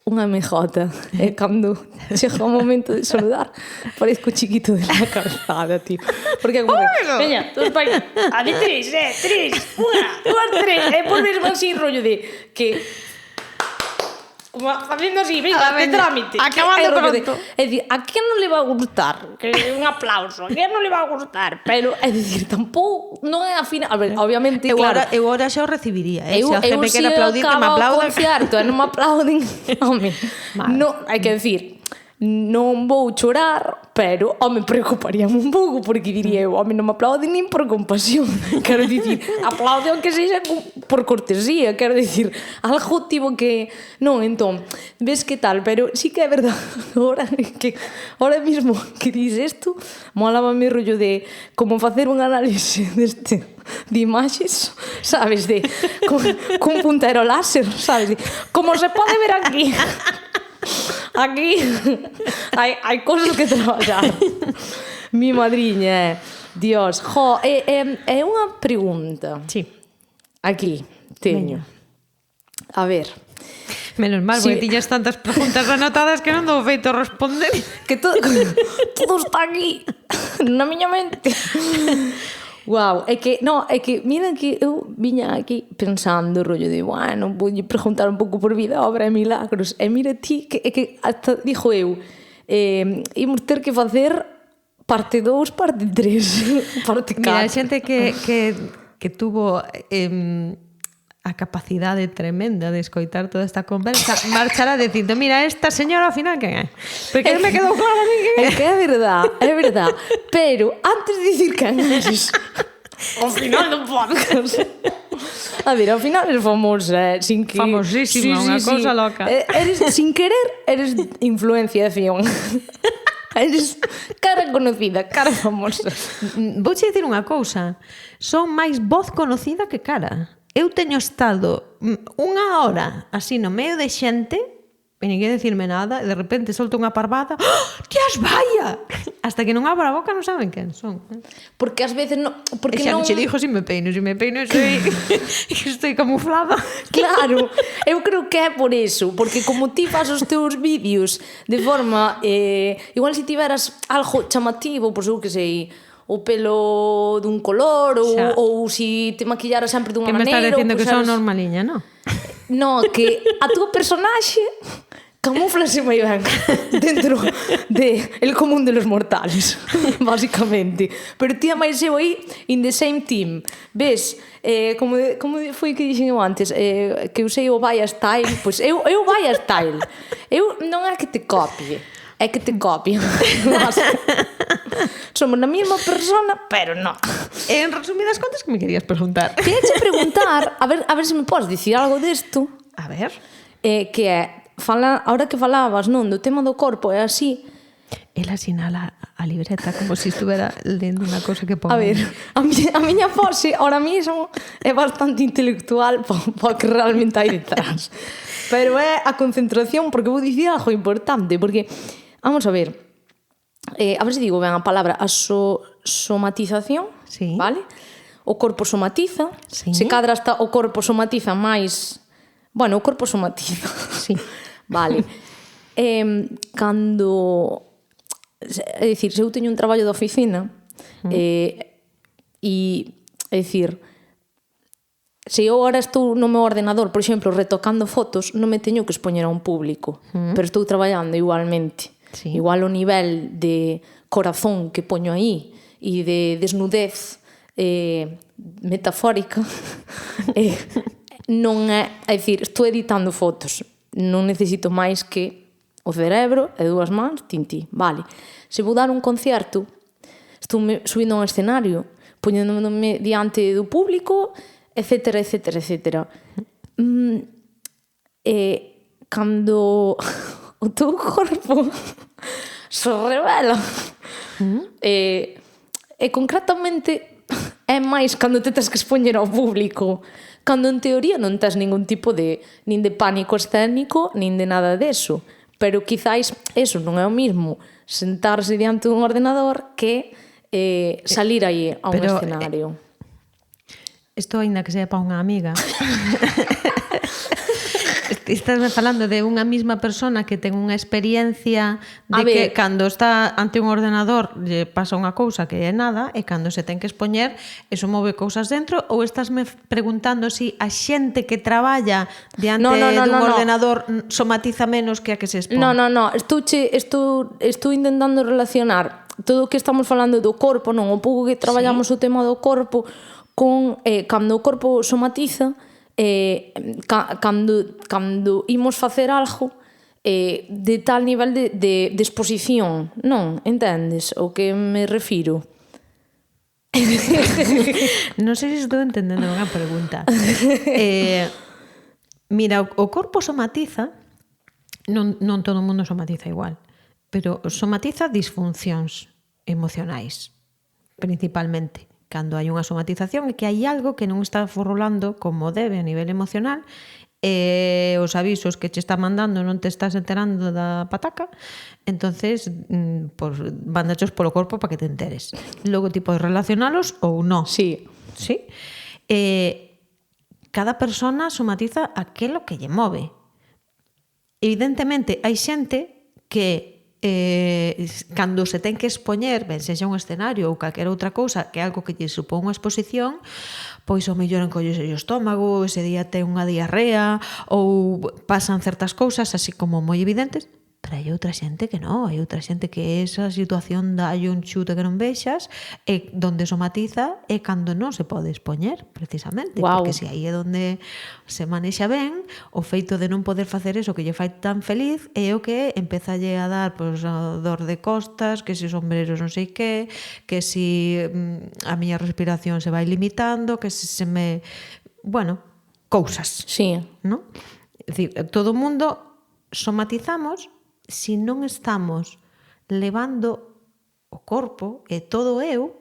unha MJ, e cando chega o momento de saludar, parezco chiquito de la calzada, tío. Porque é como, veña, todos para a de 3, 1, 2, 3, e por mesmo así rollo de que como facendo así, venga, de trámite. Acabando pronto. É dicir, a quen non le va a gustar? Que un aplauso, a quen non le va a gustar? Pero, é dicir, tampouco, non é a fina... A ver, obviamente, claro... Eu ahora xa o recibiría, se a Eu me quere aplaudir, que me aplaudan. Eu se acaba o concerto e non me aplauden, home, no, hai que decir... Non vou chorar, pero, home, preocuparíame un pouco, porque diría eu, home, non me aplauden nin por compasión. Quero dicir, aplaude aunque sexa por cortesía, quero dicir, algo tivo que... Non, entón, ves que tal, pero sí que é verdade, ahora mismo que dis isto, molaba mi rollo de como facer un análise de imaxes, sabes, de con puntero láser, sabes, como se pode ver aquí... Aquí hai cosas que traballar. Mi madriña, Dios. Jo, é unha pregunta. Sí. Aquí, teño. A ver. Menos mal, porque tiñas tantas preguntas anotadas que non dou feito responder. Que todo está aquí, na miña mente. Wow, é que mira que eu viña aquí pensando rollo de, bueno, vou preguntar un pouco por vida, obra e milagros, e mira ti que hasta dixo eu, imos ter que facer parte 2, parte 3, parte 4. Mira, a xente que tuvo a capacidade tremenda de escoitar toda esta conversa, marchará dicindo, mira, esta señora ao final quen é? Porque me quedou claro a mí que é. É que é verdade, pero antes de dicir quen eres, ao final do podcast, a ver, ao final eres famosa, sin que... Famosísima, unha cousa loca. Eres, sin querer, eres influencia de Fion. Eres cara conocida, cara famosa. Vouche dicir unha cousa, son máis voz conocida que cara. Eu teño estado unha hora así no medio de xente e ninguén decirme nada e de repente solto unha parvada, ¡oh, tías, vaya! Hasta que non abro a boca non saben quen son. Porque ás veces non... Porque e xa non che dixo se me peino soy estou camuflada. Claro, eu creo que é por eso, porque como ti fas os teus vídeos de forma igual se tiveras algo chamativo, pois eu que sei, o pelo dun color ou si te maquillaras sempre dunha maneira. Que me estás dicindo que son normaliña, non? No, que a túa personaxe camúflase moi ben dentro de el común de los mortales, básicamente. Pero ti a máis eu aí in the same team. Ves, como foi que dixen eu antes, que usei o Vaya Style, pois eu Vaya Style. Eu non é que te copie, é que te copio. Somos a mesma persona, pero non. En resumidas contas, que me querías preguntar? Queria che preguntar, a ver se me podes dicir algo desto. A ver. Que é, ahora que falabas, non, do tema do corpo, é así, Ela sinala a libreta como se estuvera lendo unha cosa que pon. A ver, a miña pose ahora mismo é bastante intelectual para que realmente hai detrás. Pero é a concentración, porque vou dicir algo importante, porque, vamos a ver se digo ben a palabra, a somatización, Sí. vale? O corpo somatiza, Sí. se cadra hasta o corpo somatiza máis... Bueno, o corpo somatiza. Sí. Vale. Cando... É dicir, se eu teño un traballo de oficina é dicir, se eu agora estou no meu ordenador, por exemplo, retocando fotos, non me teño que expoñer a un público, pero estou traballando igualmente. Sí. Igual o nivel de corazón que poño aí e de desnudez metafórica non é dicir, estou editando fotos, non necesito máis que o cerebro e dúas mans, tinti, vale. Se vou dar un concerto, estou subindo a un escenario, poñéndome diante do público, etcétera, etcétera, etcétera. Cando o teu corpo se revela, e concretamente é máis cando te tes que expoñer ao público, cando en teoría non tes ningún tipo de nin de pánico escénico, nin de nada deso. Pero quizáis eso non é o mismo sentarse diante dun ordenador que salir aí a un escenario. Isto aínda que sea para unha amiga. Estás falando de unha mesma persona que ten unha experiencia de que cando está ante un ordenador lle pasa unha cousa que é nada e cando se ten que expoñer eso move cousas dentro, ou estásme preguntando si a xente que traballa diante dun ordenador somatiza menos que a que se expón? No. Estou intentando relacionar todo o que estamos falando do corpo, non o pouco que traballamos o tema do corpo con cando o corpo somatiza, cando imos facer algo de tal nivel de exposición, non? Entendes o que me refiro? Non sei se estou entendendo unha pregunta. Mira, o corpo somatiza, non todo o mundo somatiza igual, pero somatiza disfuncións emocionais, principalmente. Cando hai unha somatización é que hai algo que non está rolando como debe a nivel emocional e os avisos que che está mandando non te estás enterando da pataca, entonces pues, mandachos polo corpo para que te enteres. Logo ti podes relacionalos ou non. Sí. Sí? Cada persona somatiza aquilo que lle move. Evidentemente, hai xente que cando se ten que expoñer, ben sexa un escenario ou calquera outra cousa, que é algo que lle supón unha exposición, pois ao mellor encollese o estómago, ese día ten unha diarrea ou pasan certas cousas así como moi evidentes, pero hai outra xente que non, hai outra xente que esa situación dalle un chute que non vexas e donde somatiza é cando non se pode expoñer, precisamente. Wow. Porque se aí é donde se manexa ben, o feito de non poder facer eso que lle fai tan feliz é o que empezalle a dar pois, a dor de costas, que se os ombreros non sei que si a miña respiración se vai limitando, que se me... Bueno, cousas. Sí. ¿No? É dicir, todo o mundo somatizamos se non estamos levando o corpo e todo eu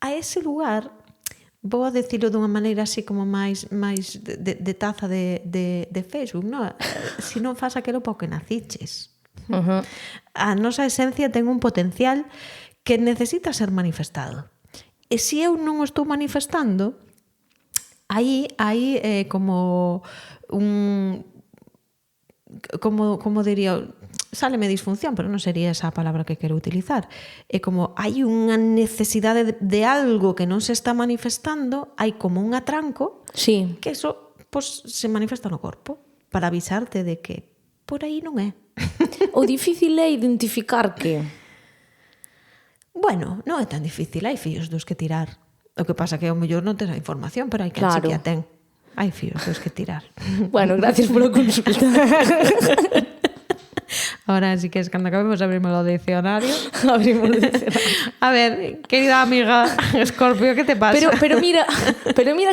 a ese lugar, vou a decirlo dunha maneira así como máis de taza de Facebook, no? Se non faz aquelo para o que naciches. Uh-huh. A nosa esencia ten un potencial que necesita ser manifestado. E se eu non o estou manifestando, aí como un... Como diría, sáleme disfunción, pero non sería esa a palabra que quero utilizar. É como hai unha necesidade de algo que non se está manifestando, hai como un atranco, Sí. que eso pues, se manifesta no corpo para avisarte de que por aí non é. O difícil é identificar que... Bueno, non é tan difícil, hai fíos dos que tirar. O que pasa que ao mellor non tes a información, pero hai que Claro. que a ten. Hai fíos dos que tirar. Bueno, gracias pola consulta. Ahora, si queres, cando acabemos, abrimos o dicionario. Abrimos o dicionario. A ver, querida amiga Escorpio, que te pasa? Pero mira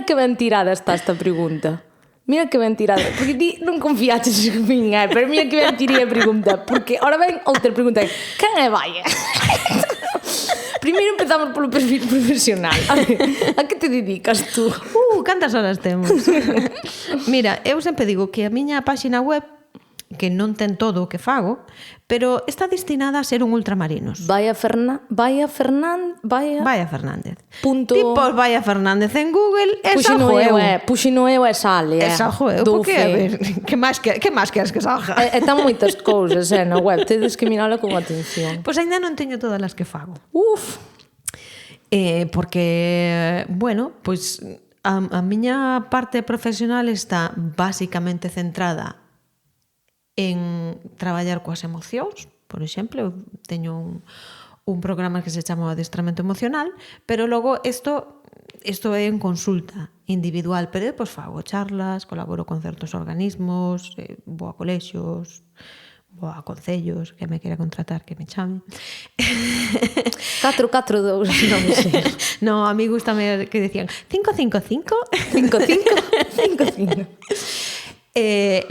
que ben tirada está esta pregunta. Mira que ben tirado, porque ti non confiaches en min, pero mira que ben tirei a pregunta, porque ahora ven outra pregunta, quen é Baia? Primeiro empezamos polo perfil profesional. A que te dedicas tú? Cantas horas temos? Mira, eu sempre digo que a miña páxina web, que non ten todo o que fago, pero está destinada a ser un ultramarinos. Baia Fernández. Punto... Tipo Baia Fernández en Google, esa juego. Puxino eu e sale. Esa juego, porque a ver, que máis queres que salga? Están moitas cousas na web, tedes que mirala con atención. Pois ainda non teño todas as que fago. Porque, bueno, pois a miña parte profesional está basicamente centrada en traballar coas emocións. Por exemplo, eu teño un programa que se chama Adestramento Emocional, pero logo isto é en consulta individual, pero depois fago charlas, colaboro con certos organismos, vou a colexios, vou a concellos, que me quera contratar, que me chame. 442, non me sei. No, a mí gustame que decían 555. 55.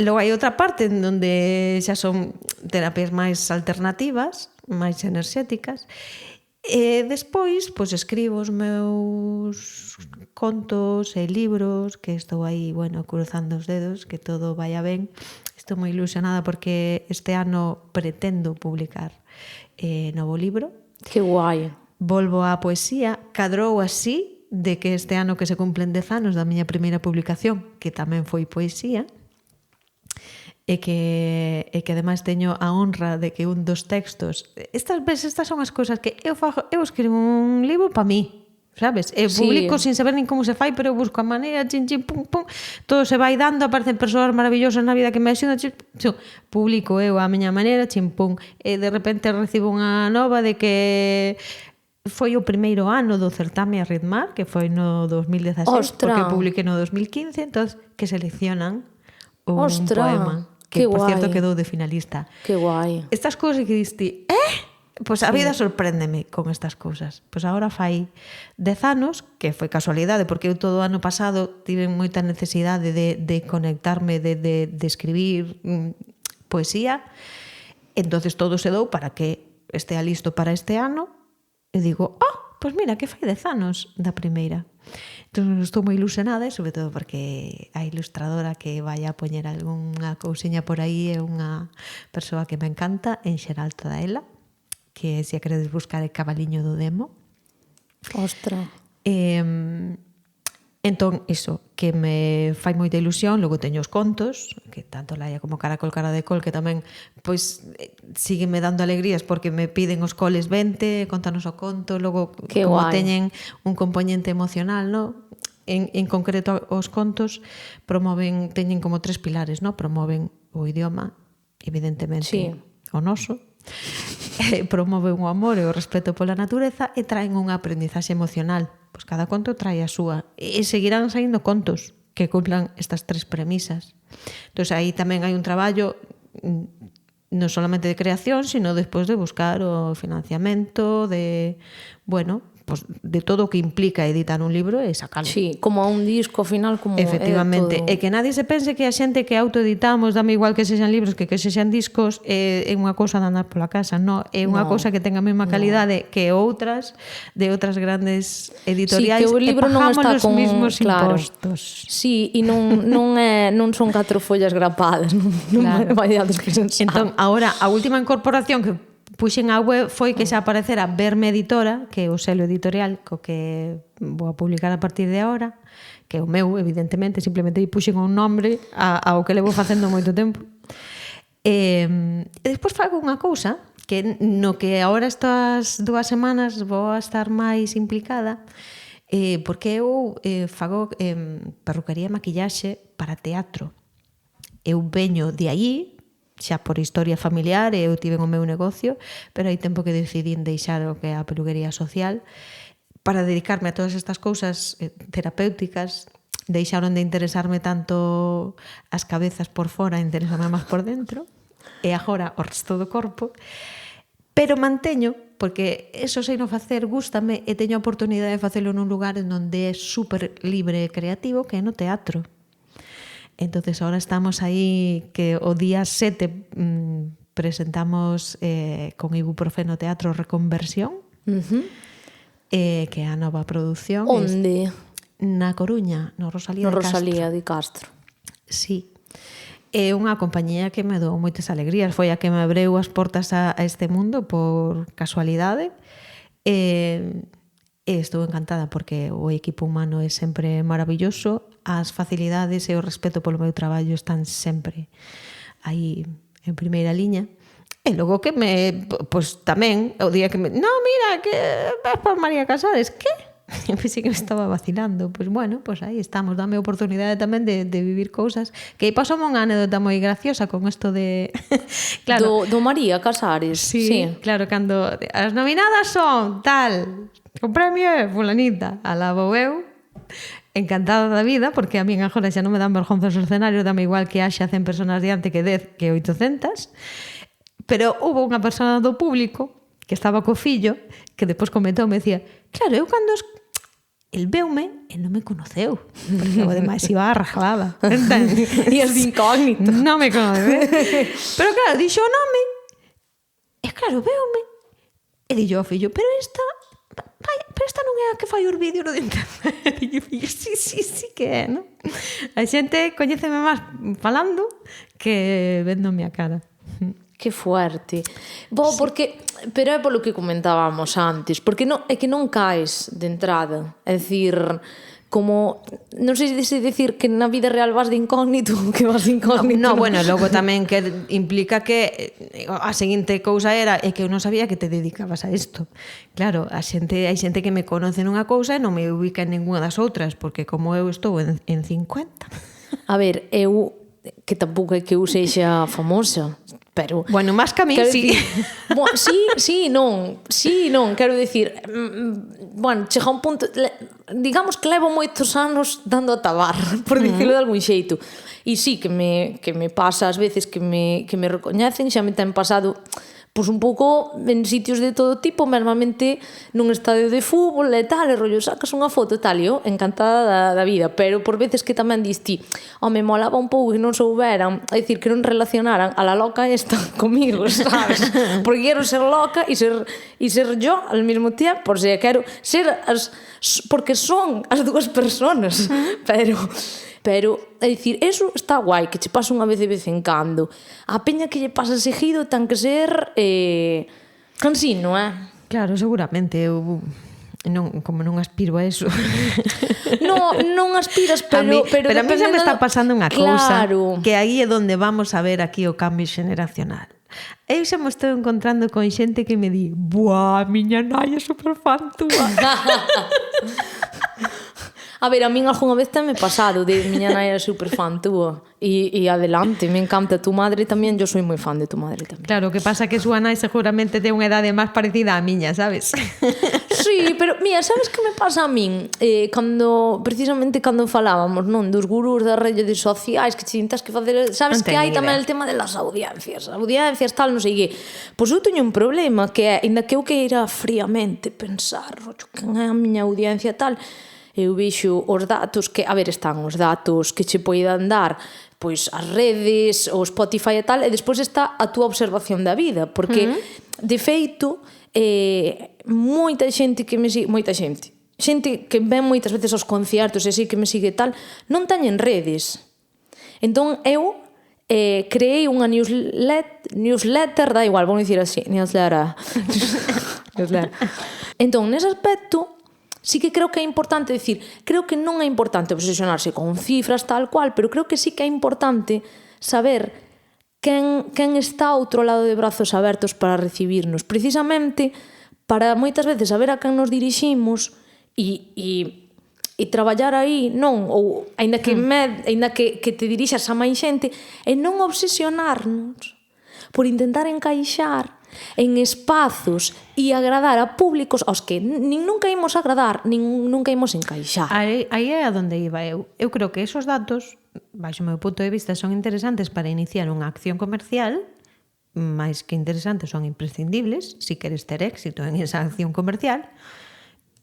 Logo hai outra parte en donde xa son terapias máis alternativas, máis enerxéticas. Despois, pois escribo os meus contos e libros, que estou aí, bueno, cruzando os dedos, que todo vaya ben. Estou moi ilusionada porque este ano pretendo publicar novo libro. Que guai. Volvo á poesía, cadrou así de que este ano que se cumplen 10 anos da miña primeira publicación, que tamén foi poesía, e que ademais teño a honra de que un dos textos, estas son as cousas que eu escribo un libro para mí, sabes? Eu publico sin saber nin como se fai, pero eu busco a maneira, chin, pum, pum, todo se vai dando, aparecen persoas maravillosas na vida que me axudan, publico eu a miña maneira, chin, pum, e de repente recibo unha nova de que foi o primeiro ano do certame a Ritmar, que foi no 2016, porque publiquei no 2015, entón que seleccionan un poema que, por cierto, quedou de finalista. Que guai. Estas cousas que diste, pois a vida sorpréndeme con estas cousas. Pois agora fai 10 anos, que foi casualidade, porque eu todo o ano pasado tive moita necesidade de conectarme, de escribir poesía, entonces todo se dou para que estea listo para este ano, e digo, pois mira, que fai 10 anos da primeira. Entón, estou moi ilusionada, sobre todo porque a ilustradora que vai a poñer algunha cousiña por aí é unha persoa que me encanta, en xeral toda ela, que se a queredes buscar é Cabaliño do Demo. Ostra. Entón, iso, que me fai moita ilusión. Logo teño os contos, que tanto Laia como Caracol Cara de Col, que tamén, pois, sígueme dando alegrías porque me piden os coles 20, contanos o conto, logo, que como guai. Teñen un componente emocional, no? En concreto, os contos teñen como 3 pilares, no? Promoven o idioma, evidentemente, o noso, promoven o amor e o respeto pola natureza e traen unha aprendizaxe emocional. Pois cada conto trae a súa. E seguirán saindo contos que cumplan estas 3 premisas. Entón, aí tamén hai un traballo non solamente de creación, sino despois de buscar o financiamento, de, bueno, pues de todo o que implica editar un libro e sacalo. Sí, como a un disco, ao final, como efectivamente. E que nadie se pense que a xente que autoeditamos, dame igual que sexan libros que sexan discos, é unha cousa de andar pola casa, non, é unha cousa que ten a mesma calidade que outras, de outras grandes editoriais, que o libro non está os mismos impostos. Sí, e non son 4 follas grapadas, non vayades pensar. Entón, agora, a última incorporación que puxen á web foi que xa aparecera Verme Editora, que é o selo editorial co que vou a publicar a partir de agora, que é o meu, evidentemente, simplemente puxen un nombre ao que levo facendo moito tempo. E despois fago unha cousa que no que agora estas 2 semanas vou a estar máis implicada, porque eu fago perruquería e maquillaxe para teatro. Eu veño de aí, xa por historia familiar, eu tive o meu negocio, pero hai tempo que decidín deixar o que é a peluquería social para dedicarme a todas estas cousas terapéuticas. Deixaron de interesarme tanto as cabezas por fora, interesarme máis por dentro, e agora o resto do corpo, pero manteño, porque eso sei non facer, gústame, e teño a oportunidade de facelo nun lugar en onde é super libre e creativo, que é no teatro. Entonces ahora estamos aí que o día 7 presentamos con Ibuprofeno Teatro Reconversión, que é a nova produción. Onde? Na Coruña, no Rosalía No de Castro. Rosalía de Castro. Sí. É unha compañía que me dou moitas alegrías. Foi a que me abreu as portas a este mundo por casualidade. Estou encantada porque o equipo humano é sempre maravilloso. As facilidades e o respeto polo meu traballo están sempre aí en primeira liña. E logo que pois tamén, o día que non, mira, que vas por María Casares, que? Eu pensei que me estaba vacilando. Pois bueno, pois aí estamos, dame a oportunidade tamén de vivir cousas. Que aí pasou unha anécdota moi graciosa con isto de... Claro. Do María Casares. Sí, claro, cando as nominadas son tal, o premio é fulanita, alabo eu, encantada da vida, porque a min agora xa non me dan vergonza os escenarios, dame igual que haxa 100 personas diante que 10 que 800, pero hubo unha persona do público que estaba co fillo, que depois comentou, me decía, claro, eu cando el veume, el non me conoceu, porque eu ademais iba arreglada, entendes? E as de incógnito. Non me conoce. Pero claro, dixo o nome, e claro, veume, e dixo ao fillo, pero esta non é a que fai os vídeos do internet. E eu dixo, sí que é, non? A xente coñéceme máis falando que vendome a cara. Que fuerte. Porque, pero é polo que comentábamos antes, porque non, é que non caes de entrada. É dicir, como, non sei se decir que na vida real vas de incógnito, que vas de incógnito. No, bueno, logo tamén que implica que a seguinte cousa era é que eu non sabía que te dedicabas a isto. Claro, hai xente que me conoce nunha cousa e non me ubica en ninguna das outras, porque como eu estou en 50. A ver, eu que tampouco é que eu sexa famosa, pero... Bueno, máis que a mí, sí. Sí, non, quero dicir, bueno, chega un punto, digamos que levo moitos anos dando a tabar, por dicirlo de algún xeito. E sí, que me pasa ás veces que me recoñecen, xa me ten pasado pois un pouco en sitios de todo tipo, mesmamente nun estadio de fútbol e tal, e rollo, sacas unha foto e tal, e eu encantada da vida, pero por veces que tamén diste, me molaba un pouco que non souberan, é dicir, que non relacionaran a la loca esta comigo, sabes? Porque quero ser loca e ser yo al mismo tiempo, o sea, quero ser porque son as dúas personas, pero, é dicir, eso está guai, que che pasa unha vez de vez en cando. A peña que lle pasa seguido ten que ser cansino, Claro, seguramente, eu como non aspiro a eso. Non aspiras, pero a mí xa me está pasando unha cousa, claro, que aí é donde vamos a ver aquí o cambio xeneracional. Eu xa me estou encontrando con xente que me di, buah, miña nai é super fan túa. A ver, a min algunha vez ten me pasado de miña nai é super fan túa e adelante, me encanta tu madre tamén, yo soy moi fan de tu madre tamén. Claro, que pasa que súa nai seguramente ten unha idade máis parecida á miña, sabes? Sí, pero mira, sabes que me pasa a min? Precisamente cando falábamos, non, dos gurús das redes sociais que tintas que facer, sabes que hai tamén o tema de las audiencias tal, non sei que. Pois eu teño un problema que é, ainda que eu queira fríamente pensar, quen é a miña audiencia tal, eu vexo os datos que, a ver, están os datos que che poidan dar pois as redes, o Spotify e tal, e despois está a túa observación da vida, porque de feito moita xente que me sigue, xente que ven moitas veces aos conciertos e así que me sigue tal, non teñen redes. Entón eu creei unha newsletter, da igual, vamos dicir así, newsletter. Entón, nese aspecto sí que creo que é importante, decir, creo que non é importante obsesionarse con cifras tal cual, pero creo que sí que é importante saber quen está ao outro lado de brazos abertos para recibirnos, precisamente para moitas veces saber a quen nos diriximos e traballar aí, non, ou aínda que te dirixas a máis xente, e non obsesionarnos por intentar encaixar en espazos e agradar a públicos aos que nin nunca imos agradar, nin nunca imos encaixar. Aí é a donde iba eu. Eu creo que esos datos, baixo o meu punto de vista, son interesantes para iniciar unha acción comercial, máis que interesantes, son imprescindibles se queres ter éxito en esa acción comercial,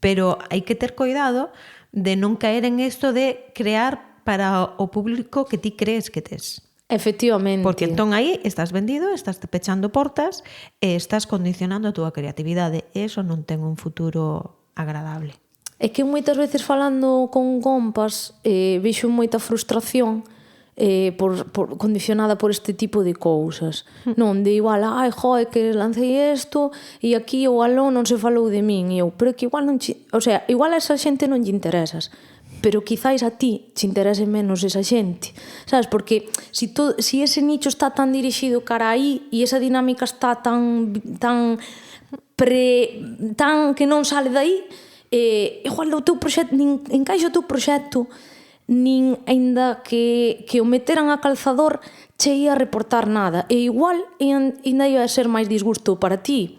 pero hai que ter cuidado de non caer en isto de crear para o público que ti crees que tes. Efectivamente. Porque entón aí estás vendido, estás pechando portas e estás condicionando a túa creatividade. E eso non ten un futuro agradable. É que moitas veces falando con compas vexo moita frustración condicionada por este tipo de cousas. Non, de igual, joe, que lancei isto e aquí o aló non se falou de min. E eu, pero que igual non igual a esa xente non lle interesas, pero quizáis a ti te interese menos esa xente. Sabes? Porque si ese nicho está tan dirixido cara aí e esa dinámica está tan que non sale dai, igual o teu proxecto nin encaixa o teu proxecto, nin aínda que o meteran a calzador che ia reportar nada, e igual aínda ia ser máis disgusto para ti.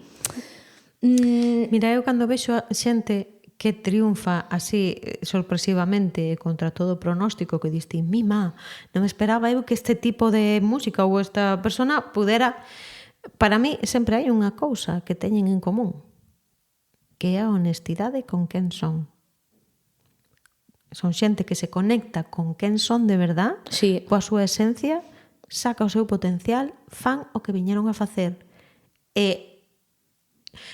Mira, eu cando vexo a xente que triunfa así sorpresivamente contra todo pronóstico, que diste, mima, non me esperaba eu que este tipo de música ou esta persona pudera... Para mí sempre hai unha cousa que teñen en común, que é a honestidade con quen son. Son xente que se conecta con quen son de verdad, Sí. coa súa esencia, saca o seu potencial, fan o que viñeron a facer. E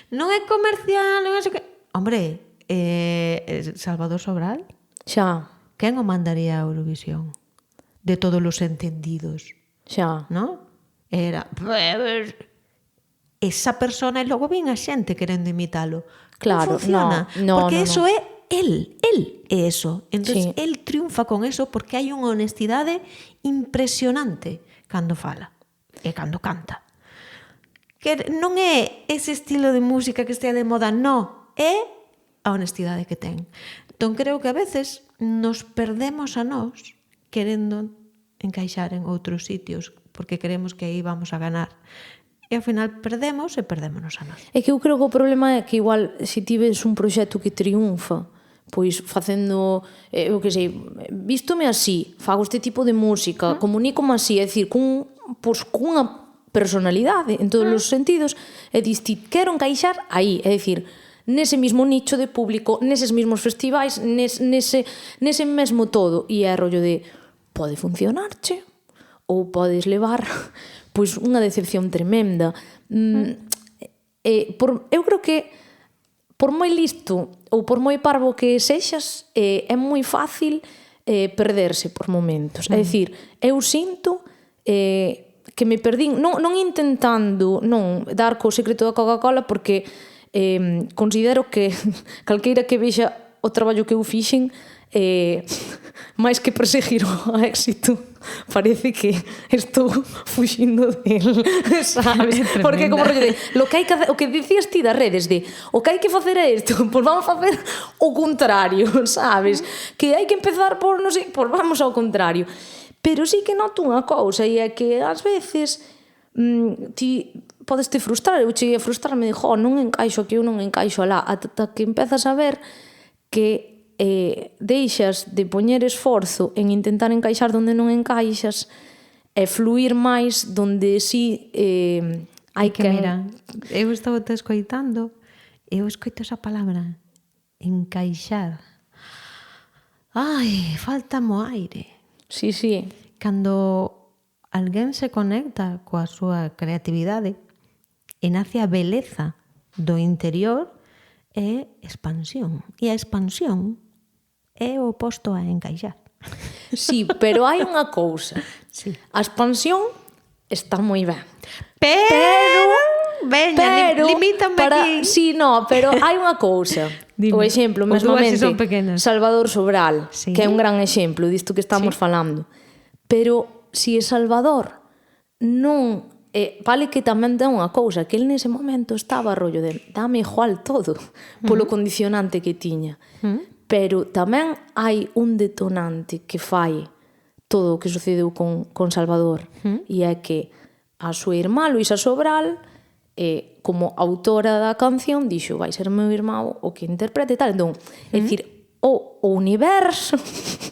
non é comercial, non é... Hombre, Salvador Sobral, Xa, quen o mandaría a Eurovisión? De todos os entendidos, xa. non? Era... Esa persona e logo vin a xente querendo imitalo. Claro, non funciona, no, porque no. eso é él é eso. Entón, Sí. él triunfa con eso porque hai unha honestidade impresionante cando fala e cando canta. Que non é ese estilo de música que estea de moda, non, é a honestidade que ten. Entón, creo que a veces nos perdemos a nós querendo encaixar en outros sitios porque creemos que aí vamos a ganar. E ao final perdemos e perdémonos a nós. É que eu creo que o problema é que igual se ti ves un proxecto que triunfa, pois facendo, eu que sei, vístome así, fago este tipo de música, comunícome así, é dicir, cunha personalidade en todos os sentidos, e diste, quero encaixar aí, é dicir, nese mismo nicho de público, neses mismos festivais, nese mesmo todo, e é rollo de, pode funcionarche, ou podes levar pois unha decepción tremenda. Eu creo que por moi listo ou por moi parvo que sexas, é moi fácil perderse por momentos. É dicir, eu sinto que me perdín, non intentando dar co secreto da Coca-Cola, porque considero que calqueira que vexa o traballo que eu fixen, máis que perseguir o éxito, parece que estou fuxindo del, sabes? Porque como rollo de o que dicías ti das redes de o que hai que facer é isto, pois vamos facer o contrario, sabes? Que hai que empezar por non sei, pois vamos ao contrario. Pero sí que noto unha cousa, e é que ás veces ti podes te frustrar, eu cheguei a frustrarme de non encaixo aquí, eu non encaixo alá, ata que empezas a ver que deixas de poñer esforzo en intentar encaixar donde non encaixas e fluir máis donde sí hai que... Mira, eu estou te escoitando, eu escoito esa palabra, encaixar. Ai, falta mo aire. Sí, sí. Cando alguén se conecta coa súa creatividade e nace a beleza do interior, é expansión. E a expansión é o oposto a encaixar. Sí, pero hai unha cousa. Sí. A expansión está moi ben. Pero veña, limítame aquí. Sí, no, pero hai unha cousa. Dime. O exemplo, Ou dúas mesmamente, si son pequenas. Salvador Sobral, Sí. que é un gran exemplo disto que estamos falando. Pero si é Salvador non... vale que tamén ten unha cousa, que el nese momento estaba rollo de dame igual todo polo condicionante que tiña. Pero tamén hai un detonante que fai todo o que sucedeu con Salvador, e é que a súa irmá, Luisa Sobral, como autora da canción, dixo, vai ser meu irmão o que interprete tal. Entón, é dicir, o universo,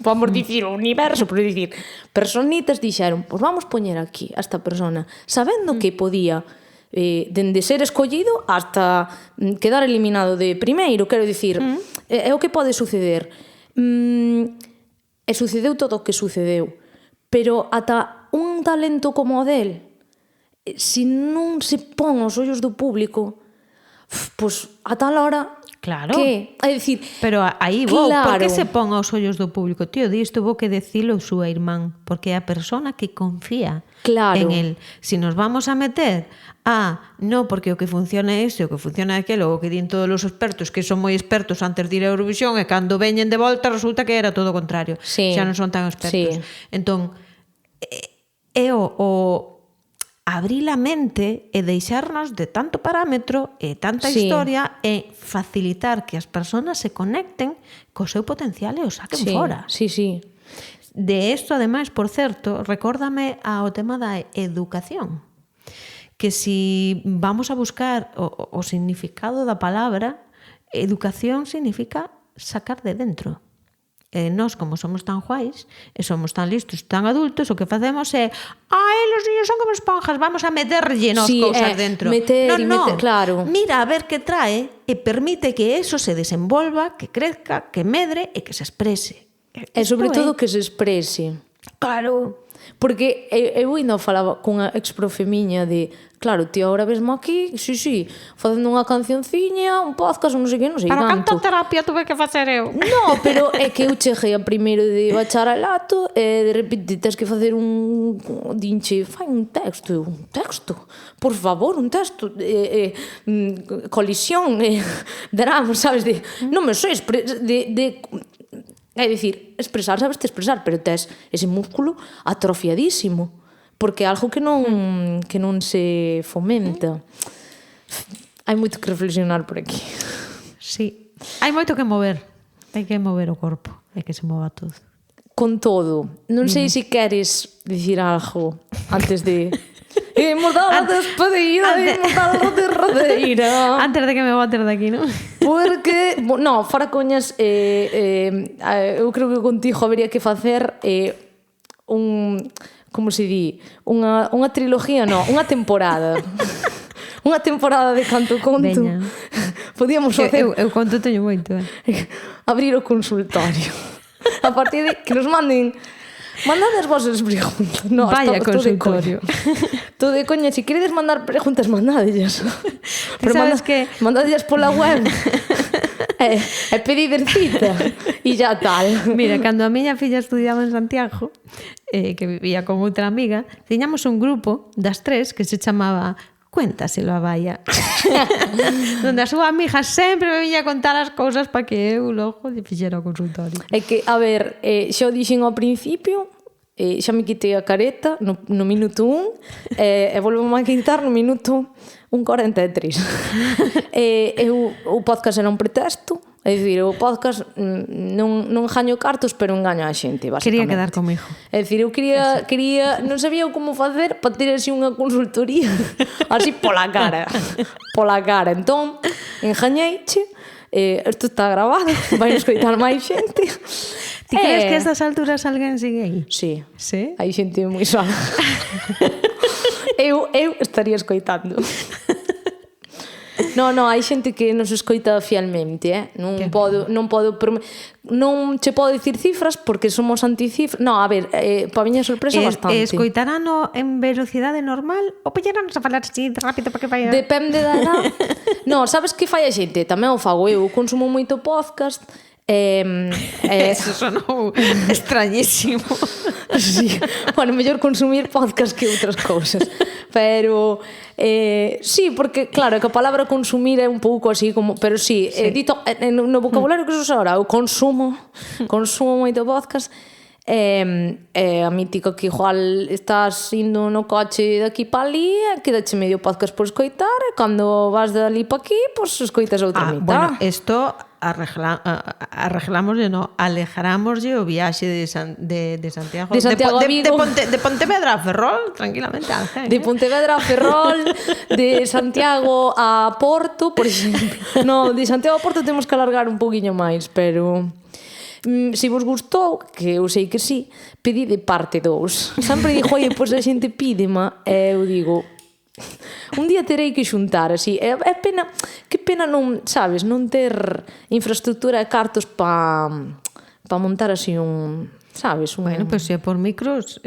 vamos dicir o universo, por dicir, personitas dixeron, pois vamos poñer aquí a esta persona, sabendo que podía dende ser escollido hasta quedar eliminado de primeiro, quero dicir, é o que pode suceder. E sucedeu todo o que sucedeu. Pero ata un talento como o del, se non se pon aos ollos do público, pois a tal hora Claro. que, é dicir, Pero aí vou, claro. por que se pon aos ollos do público? Tío, disto vou que decilo o súa irmán, porque é a persona que confía Claro. en el. Si nos vamos a meter no, porque o que funciona é este, o que funciona é aquelo, o que din todos os expertos, que son moi expertos antes de ir a Eurovisión, e cando veñen de volta resulta que era todo o contrario. Sí. Xa non son tan expertos. Sí. Entón, é o abrir a mente e deixarnos de tanto parámetro e tanta Sí. historia e facilitar que as persoas se conecten co seu potencial e o saquen sí, fora. sí, sí. De isto, ademais, por certo, recórdame ao tema da educación. Que si vamos a buscar o significado da palabra, educación significa sacar de dentro. E nós, como somos tan guais, e somos tan listos, tan adultos, o que facemos é los niños son como esponjas, vamos a meterlle nos Sí, cousas dentro. meter no, e meter, claro. Mira a ver que trae e permite que eso se desenvolva, que crezca, que medre e que se exprese. E sobre todo que se exprese. Claro. Porque eu ainda falaba cunha exprofe miña de, claro, ti agora vesmo aquí, sí, facendo unha cancionciña, un podcast, non sei que, non sei Pero canto. canto terapia tuve que facer eu. No, pero é que eu cheguei a primeiro de bacharelato e de repente tens que facer dinche, fai un texto, por favor, un texto, colisión, drama, sabes, non me sei, é dicir, expresar, sabes expresar, pero tes ese músculo atrofiadísimo, porque é algo que non se fomenta. Hai moito que reflexionar por aquí. Sí. Hai moito que mover. Hai que mover o corpo. Hai que se mova todo. Con todo, non sei se queres dicir algo antes de... Hemos dado a despedida, hemos dado a derradeira. Antes de que me botes de aquí, non? Porque, no, fora coñas, eu creo que contigo habería que facer como se di? Unha trilogía, no, unha temporada. Unha temporada de canto conto. Veña. Podíamos facer... Eu conto teño moito, Abrir o consultorio. A partir de que nos manden... Mandad as vosas preguntas. No, Vaya consultorio. Todo de coña. Si queredes mandar preguntas, mandadillas. Pero sabes que... mandadillas pola web. E pedides cita. E ya tal. Mira, cando a miña filla estudiaba en Santiago, que vivía con outra amiga, tiñamos un grupo das tres que se chamaba Cuéntaselo a Baia. Donde a súa amiga sempre me viña a contar as cousas para que eu logo lle fixera o consultorio. É que, a ver, xa o dixen ao principio, xa me quitei a careta no minuto 1 e volvo a quitar no minuto 1:43. O podcast era un pretexto, é dicir, o podcast non engaño cartos, pero engaño a xente, basicamente. Quería quedar comigo. É dicir, eu quería non sabía como facer para ter así unha consultoría así pola cara. Entón, engañeiche, isto está grabado, vai escoitar máis xente. Ti crees que a estas alturas alguén sigue aí? Sí. Sí? Hai xente moi sola. eu estaría escoitando. No, hai xente que nos escoita fielmente, non che podo dicir cifras porque somos anticifras. No, a ver, para a miña sorpresa bastante. Escoitarano en velocidade normal ou pellarános a falar así rápido para que vai... Depende da edad. No, sabes que fai a xente? Tamén o fago eu consumo moito podcast. Eso sonou extrañísimo. Sí. Bueno, mellor consumir podcast que outras cousas. Pero sí, porque claro, que a palabra consumir é un pouco así como, pero sí, dito no vocabulario que se usa ahora, eu consumo moito podcast. A mítica que igual estás indo no coche de aquí para ali e quedache medio podcast por escoitar e cando vas de ali para aquí, pues escoitas outra mitad. Bueno, esto arreglamoslle, no, alejramoslle o viaxe de Santiago a Vigo, de Pontevedra a Ferrol, tranquilamente. De Pontevedra a Ferrol, de Santiago a Porto, por exemplo. No, de Santiago a Porto temos que alargar un poquinho máis, pero se vos gustou, que eu sei que sí, pedide parte 2. Sempre digo, oye, pois a xente pídema, e eu digo, un día terei que xuntar así. É pena, que pena non, sabes, non ter infraestructura e cartos para montar así un sabes? Bueno, pois se é por micros,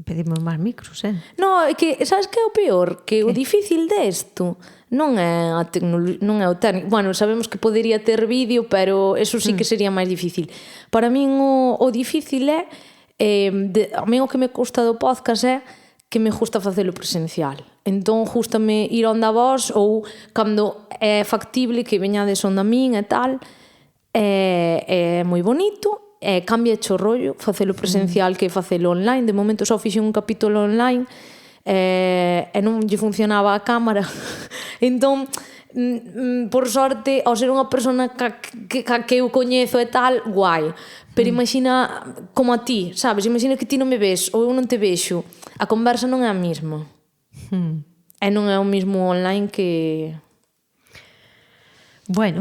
pedimos máis micros, No, é que, sabes que é o peor? Que o difícil desto non é a tecnoloxía, non é o técnico. Bueno, sabemos que podería ter vídeo, pero eso sí que sería máis difícil. Para min o difícil é, a mí o que me custa do podcast é que me gusta facelo presencial. Entón, justame ir onda vos ou cando é factible que veñades onda min e tal, é moi bonito, cambia o rollo facelo presencial que facelo online. De momento só fixen un capítulo online e non lle funcionaba a cámara. Entón, por sorte, ao ser unha persona que eu coñezo e tal, guai. Pero imagina como a ti, sabes? Imagina que ti non me ves ou eu non te vexo. A conversa non é a mesma. E non é o mesmo online que... Bueno...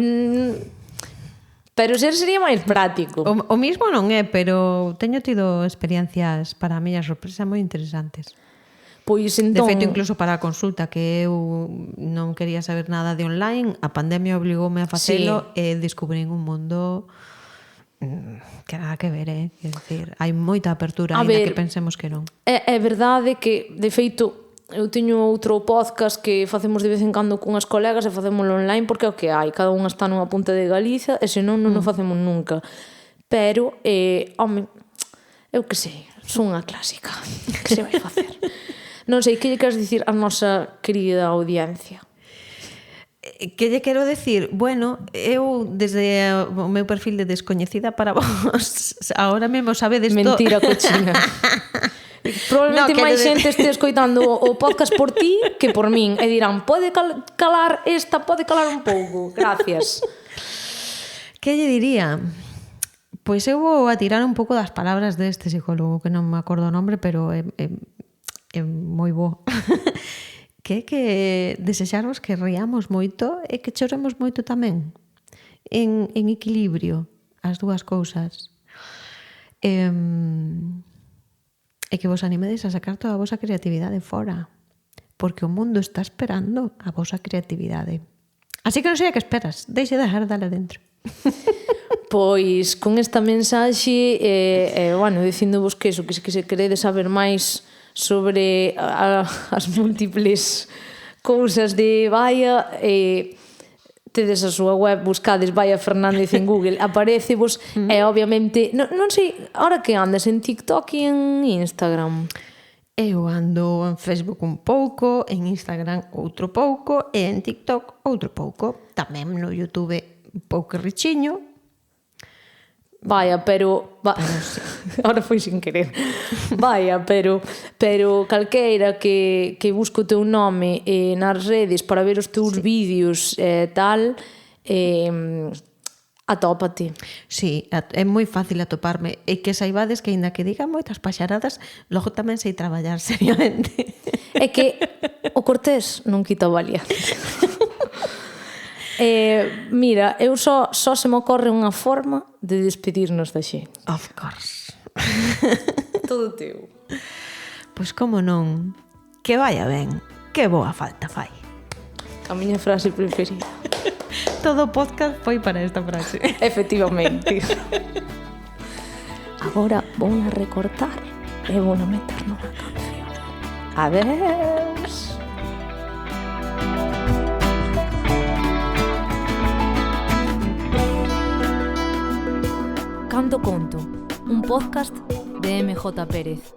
Pero sería máis práctico. O mismo non é, pero teño tido experiencias para a miña sorpresa moi interesantes. Pois entón... De feito, incluso para a consulta, que eu non quería saber nada de online, a pandemia obligoume a facelo e descubrín un mundo que nada que ver, Quer decir, hai moita apertura, ainda que pensemos que non. É verdade que, de feito, eu teño outro podcast que facemos de vez en cando cunhas colegas e facémoslo online porque é o que hai, cada unha está nunha punta de Galiza e senón non o facemos nunca. Pero, home, eu que sei, son unha clásica, que se vai facer? Non sei, que lle queres dicir a nosa querida audiencia? Que lle quero decir? Bueno, eu desde o meu perfil de descoñecida para vos, ahora mesmo sabedes mentira cochina. Probablemente máis xente este escoitando o podcast por ti que por min e dirán, pode calar esta, pode calar un pouco, gracias. Que lle diría? Pois eu vou a tirar un pouco das palabras deste psicólogo que non me acordo o nombre, pero é moi bo. Que é que desexarvos que riamos moito e que choremos moito tamén, en equilibrio as dúas cousas, e que vos animedes a sacar toda a vosa creatividade fora, porque o mundo está esperando a vosa creatividade. Así que non sei a que esperas, deixe de dale dentro. Pois con esta mensaxe, bueno, dicindovos que eso, que se queredes saber máis sobre as múltiples cousas de Baia, tedes a súa web, buscades Baia Fernández en Google, aparecevos e obviamente, non sei, ahora que andas en TikTok e en Instagram? Eu ando en Facebook un pouco, en Instagram outro pouco e en TikTok outro pouco. Tamén no YouTube un pouco richiño. Vaya, pero sí. Ahora foi sin querer. Vaya, pero calqueira que busque o teu nome nas redes para ver os teus vídeos e tal, atópate. Sí, é moi fácil atoparme. E que saibades que, aínda que diga moitas paxaradas, logo tamén sei traballar seriamente. É que o cortés non quita o valiente. Mira, eu só se me ocorre unha forma de despedirnos da xente. Of course. Todo teu. Pois como non, que vaya ben, que boa falta fai. A miña frase preferida. Todo o podcast foi para esta frase. Efectivamente. Agora vou a recortar e vou a meter nunha canción. Adeus. Canto Conto, un podcast de MJ Pérez.